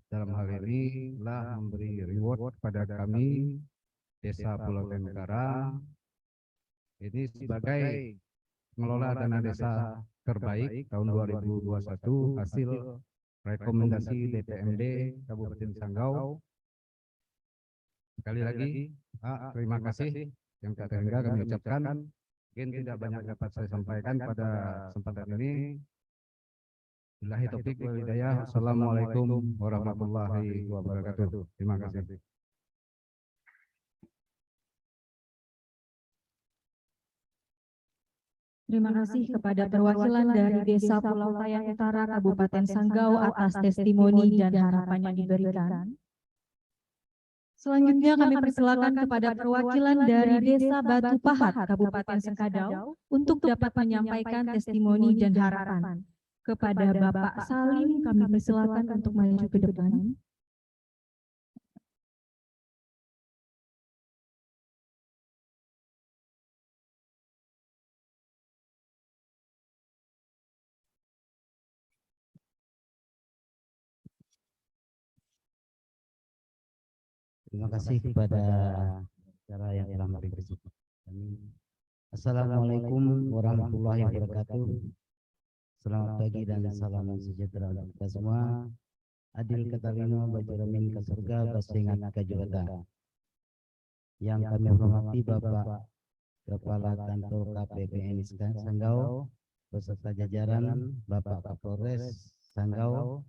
Speaker 11: dalam hal ini telah memberi reward kepada kami Desa Pulau Tayan Utara ini sebagai pengelola dana desa terbaik tahun 2021 hasil rekomendasi DPMD Kabupaten Sanggau. Sekali lagi, Pak, terima kasih yang tak terhingga kami ucapkan. Mungkin tidak banyak dapat saya sampaikan pada kesempatan ini. Billahi taufiq wal hidayah. Assalamualaikum warahmatullahi wabarakatuh. Terima kasih.
Speaker 1: Terima kasih kepada perwakilan dari Desa Pulau Tayan Utara Kabupaten Sanggau atas testimoni dan harapan yang diberikan. Selanjutnya kami persilakan kepada perwakilan dari Desa Batu Pahat, Kabupaten Sekadau, untuk dapat menyampaikan testimoni dan harapan. Kepada Bapak Salim, kami persilakan untuk maju ke depan.
Speaker 14: Terima kasih kepada acara yang telah memberi kesempatan. Assalamualaikum warahmatullahi wabarakatuh. Selamat pagi dan salam sejahtera untuk kita semua. Adil Katalino, Bajuramin Kasurga, Basengat Kajubata. Yang kami hormati Bapak Kepala Kantor KPPN Sanggau beserta jajaran, Bapak Kapolres Sanggau,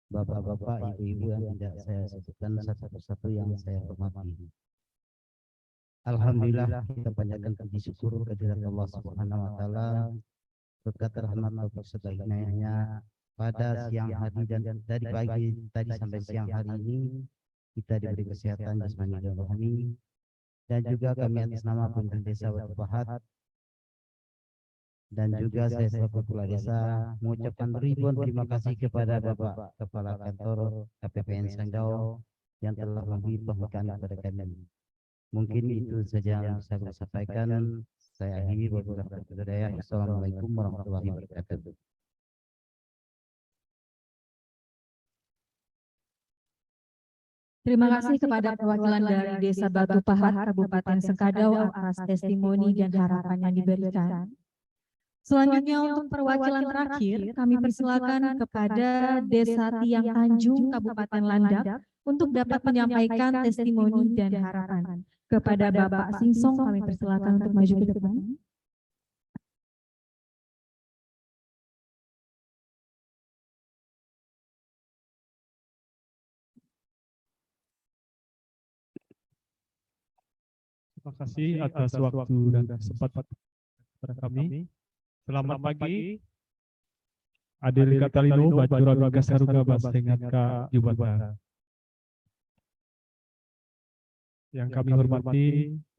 Speaker 14: Bapak-bapak, ibu-ibu yang tidak saya sebutkan satu persatu yang saya hormati. Alhamdulillah kita panjatkan puji syukur kehadirat Allah Subhanahu wa taala berkat rahmat taufik serta hidayahnya pada siang hari dan dari pagi tadi sampai siang hari ini kita diberi kesehatan jasmani dan rohani, dan juga kami atas nama pemerintah Desa Batu Pahat dan juga saya selaku kepala desa mengucapkan ribuan terima kasih kepada Bapak Kepala Kantor KPPN Sanggau yang telah memberi pembukaan kepada kami. Mungkin itu saja yang bisa saya sampaikan. Saya akhiri. Assalamualaikum warahmatullahi wabarakatuh.
Speaker 1: Terima kasih kepada perwakilan dari Desa Batu Pahat, Kabupaten Sekadau atas testimoni dan harapan yang diberikan. Selanjutnya untuk perwakilan terakhir, kami persilakan kepada Desa Tiang Tanjung, Kabupaten Landak, untuk dapat menyampaikan testimoni dan harapan. Kepada Bapak Singsong, kami persilakan untuk maju ke depan.
Speaker 15: Terima kasih atas waktu dan kesempatan kepada kami. Selamat pagi. Adil Katalino, Bajura Baga Saruga Basengat Ka Jubata. Yang kami hormati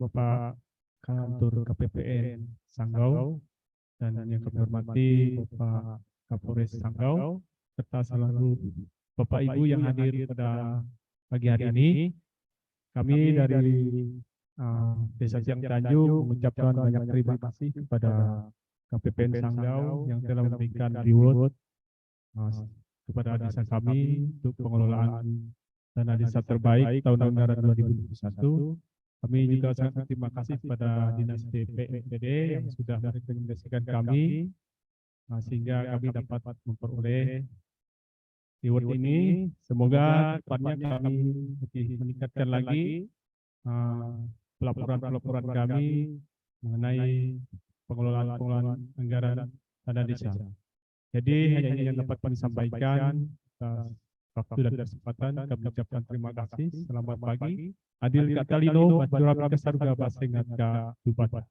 Speaker 15: Bapak Kantor KPPN Sanggau dan yang kami hormati Bapak Kapolres Sanggau serta seluruh Bapak Ibu yang hadir pada pagi hari ini. Kami dari Desa Siang Tanjung mengucapkan banyak terima kasih kepada KPPN Sanggau yang telah memberikan reward kepada desa kami untuk pengelolaan dana desa terbaik tahun anggaran 2021. Kami juga sangat berterima kasih kepada Dinas DPD yang sudah merekomendasikan kami sehingga kami dapat memperoleh reward ini. Semoga depannya kami lebih meningkatkan lagi pelaporan kami mengenai pengelolaan anggaran dana desa. Jadi hanya ini yang dapat kami sampaikan. Waktu dan kesempatan kami ucapkan terima kasih. Selamat pagi. Adil Katalino, Bajura Baga Saruga Basengat Ka Jubata.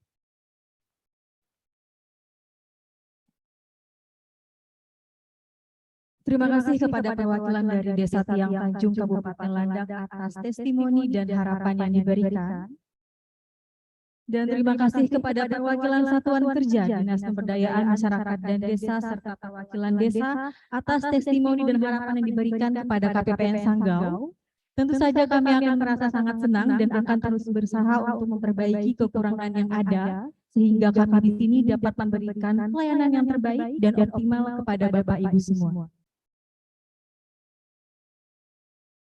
Speaker 1: Terima kasih kepada perwakilan dari Desa Tiang Tanjung Kabupaten Landak atas testimoni dan harapan yang diberikan. Dan terima kasih kepada perwakilan Satuan Kerja Dinas Pemberdayaan Masyarakat dan Desa serta perwakilan desa atas testimoni dan harapan yang diberikan kepada KPPN Sanggau. Tentu saja kami akan merasa sangat senang dan akan terus berusaha untuk memperbaiki kekurangan yang ada sehingga kami di sini dapat memberikan pelayanan yang terbaik dan optimal kepada Bapak Ibu semua.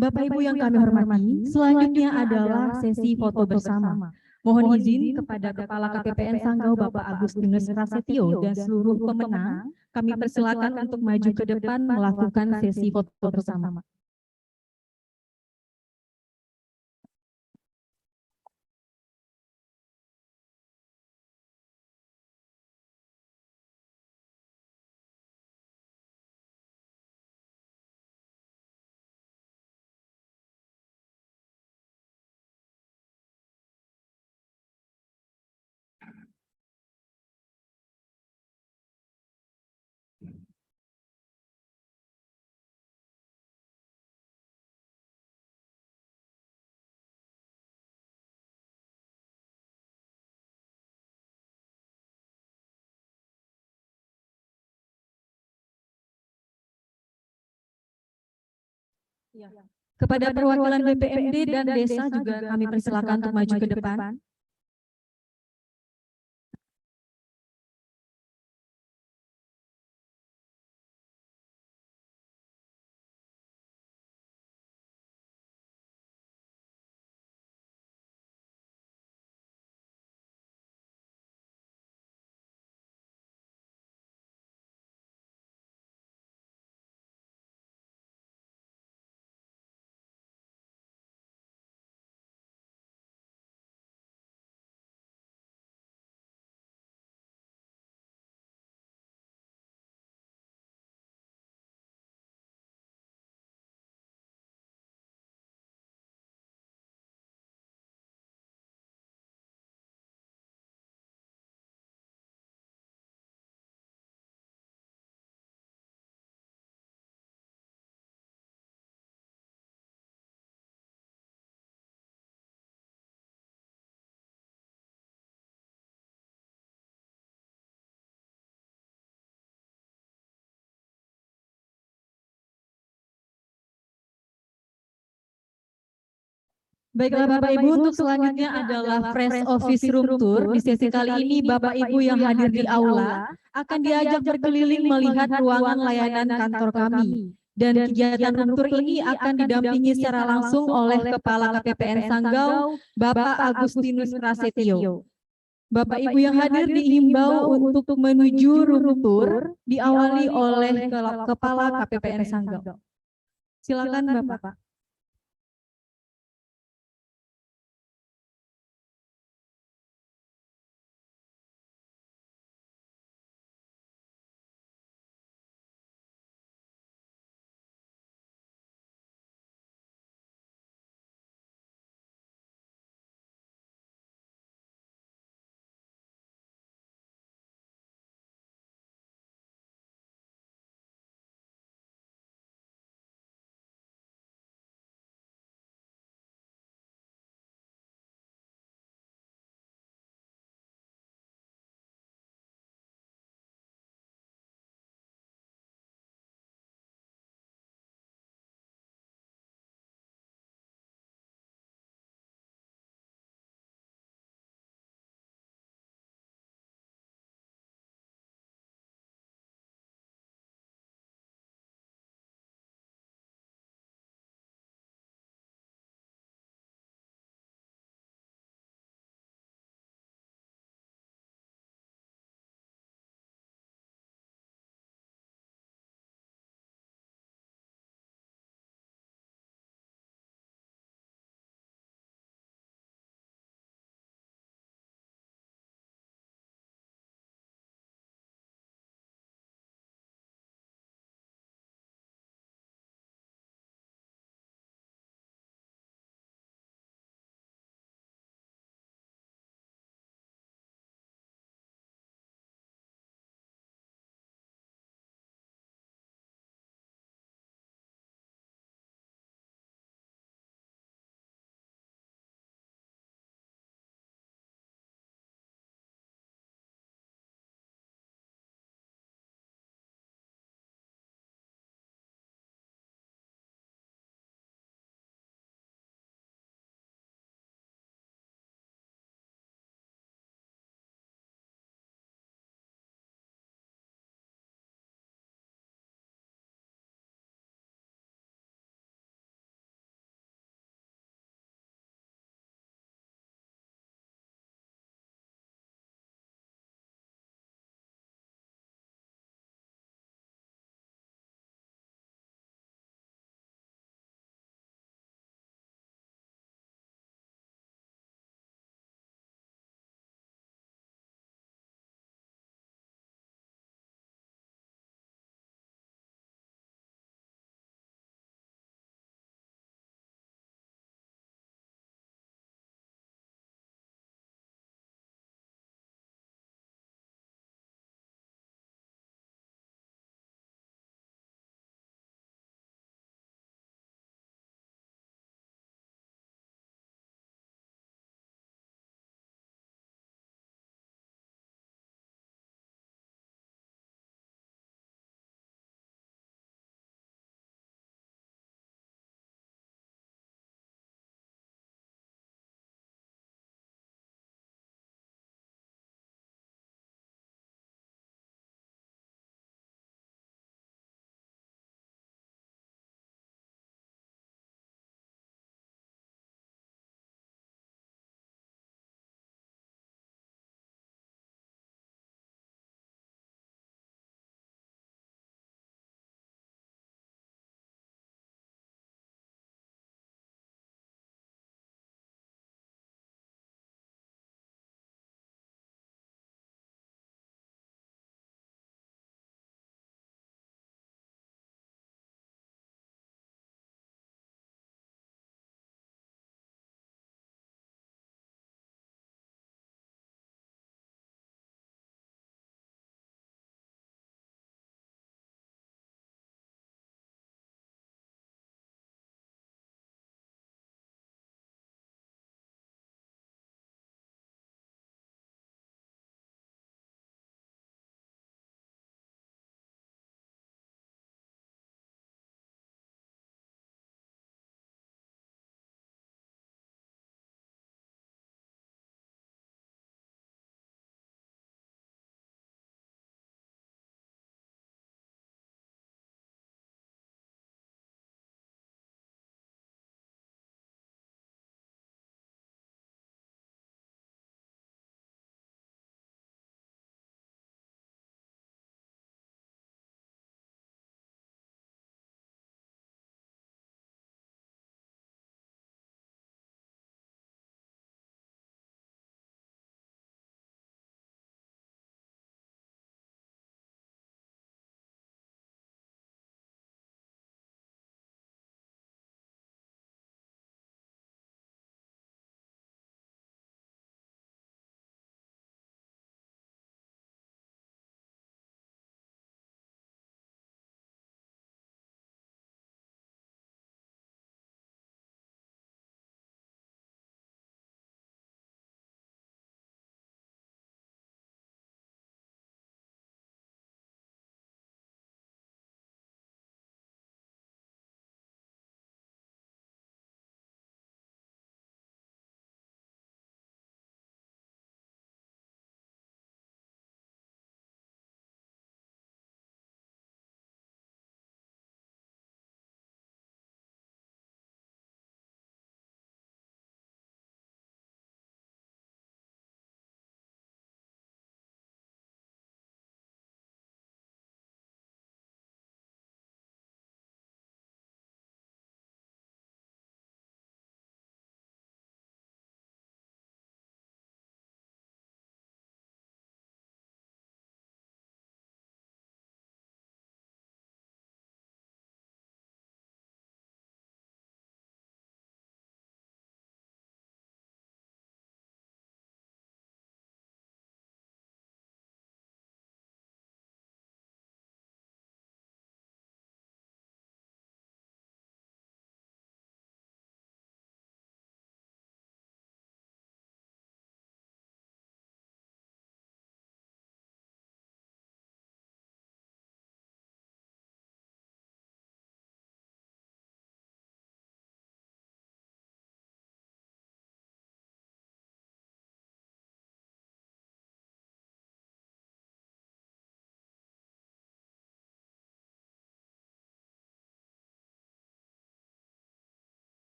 Speaker 1: Bapak Ibu yang kami hormati, selanjutnya adalah sesi foto bersama. Mohon izin kepada Kepala KPPN Sanggau Bapak Agustinus Prasetyo dan seluruh pemenang, kami persilakan untuk maju ke depan melakukan sesi foto bersama. Kepada perwakilan BPMD dan desa juga kami persilakan untuk maju ke depan. Baiklah Bapak Ibu, untuk selanjutnya adalah Fresh Office Room Tour. Di sesi kali ini Bapak Ibu yang hadir di aula akan diajak berkeliling melihat ruangan layanan kantor kami. Dan kegiatan room tour ini akan didampingi secara langsung oleh Kepala KPPN Sanggau, Bapak Agustinus Prasetyo. Bapak Ibu yang hadir diimbau untuk menuju room tour diawali oleh Kepala KPPN Sanggau. Silakan Bapak.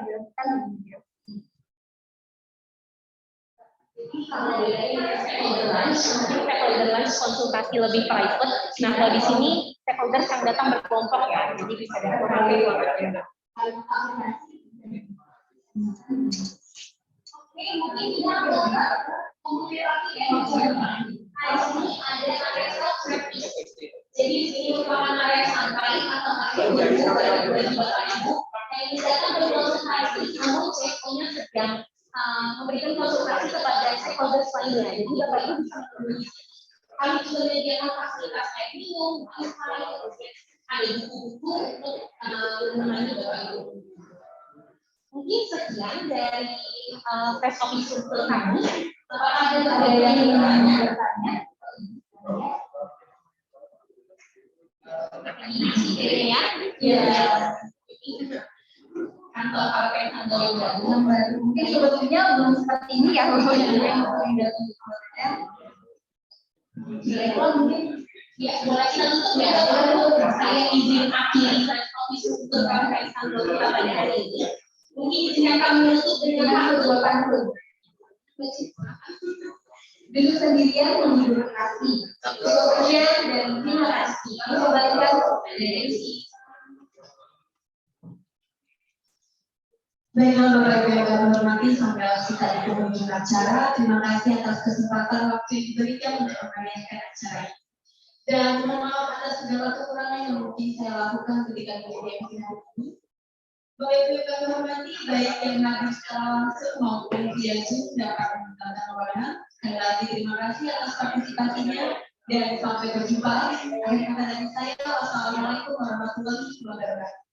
Speaker 16: akan dilakukan lebih jadi kalau dari stakeholder lunch konsultasi lebih private. Nah, kalau di sini stakeholder yang datang berkelompok ya, jadi bisa dari berbagai ruangan. Oke, mungkin kita komunikasi ya. Di sini ada area self-service. Jadi di sini merupakan area santai atau area yang misalkan berkonsultasi, namun CFO-nya sedang memberikan konsultasi kepada stakeholder lainnya. Jadi Bapak Ibu bisa menemui. Kami juga menyediakan fasilitas kayak minum, wifi, ada buku-buku untuk menemani Bapak Ibu. Mungkin sekian dari press officer kami. Apakah ada yang ingin bertanya? Ya. Kantor KPPN Sanggau yang baru. Mungkin sebetulnya belum seperti ini ya kalau yang datang di KPPN. Kira-kira mungkin ya boleh kita tutup ya. Saya izin akhiri press officer untuk KPPN Sanggau pada hari ini. Mungkin izinkan kami menutup dengan hal 80. Duduk sendirian menghibur hati. Sekian dan terima kasih. Kami kembalikan dari MC.
Speaker 17: Baiklah Bapak Ibu yang kami hormati, sampai kita di penghujung acara. Terima kasih atas kesempatan waktu yang diberikan untuk menyampaikan acara ini. Dan mohon maaf atas segala kekurangan yang mungkin saya lakukan ketika menjadi MC hari ini. Bapak Ibu yang kami hormati, baik yang hadir secara langsung maupun via Zoom dapat menggunakan webinar. Sekali lagi terima kasih atas partisipasinya dan sampai berjumpa. Akhir kata dari saya, wassalamualaikum warahmatullahi wabarakatuh.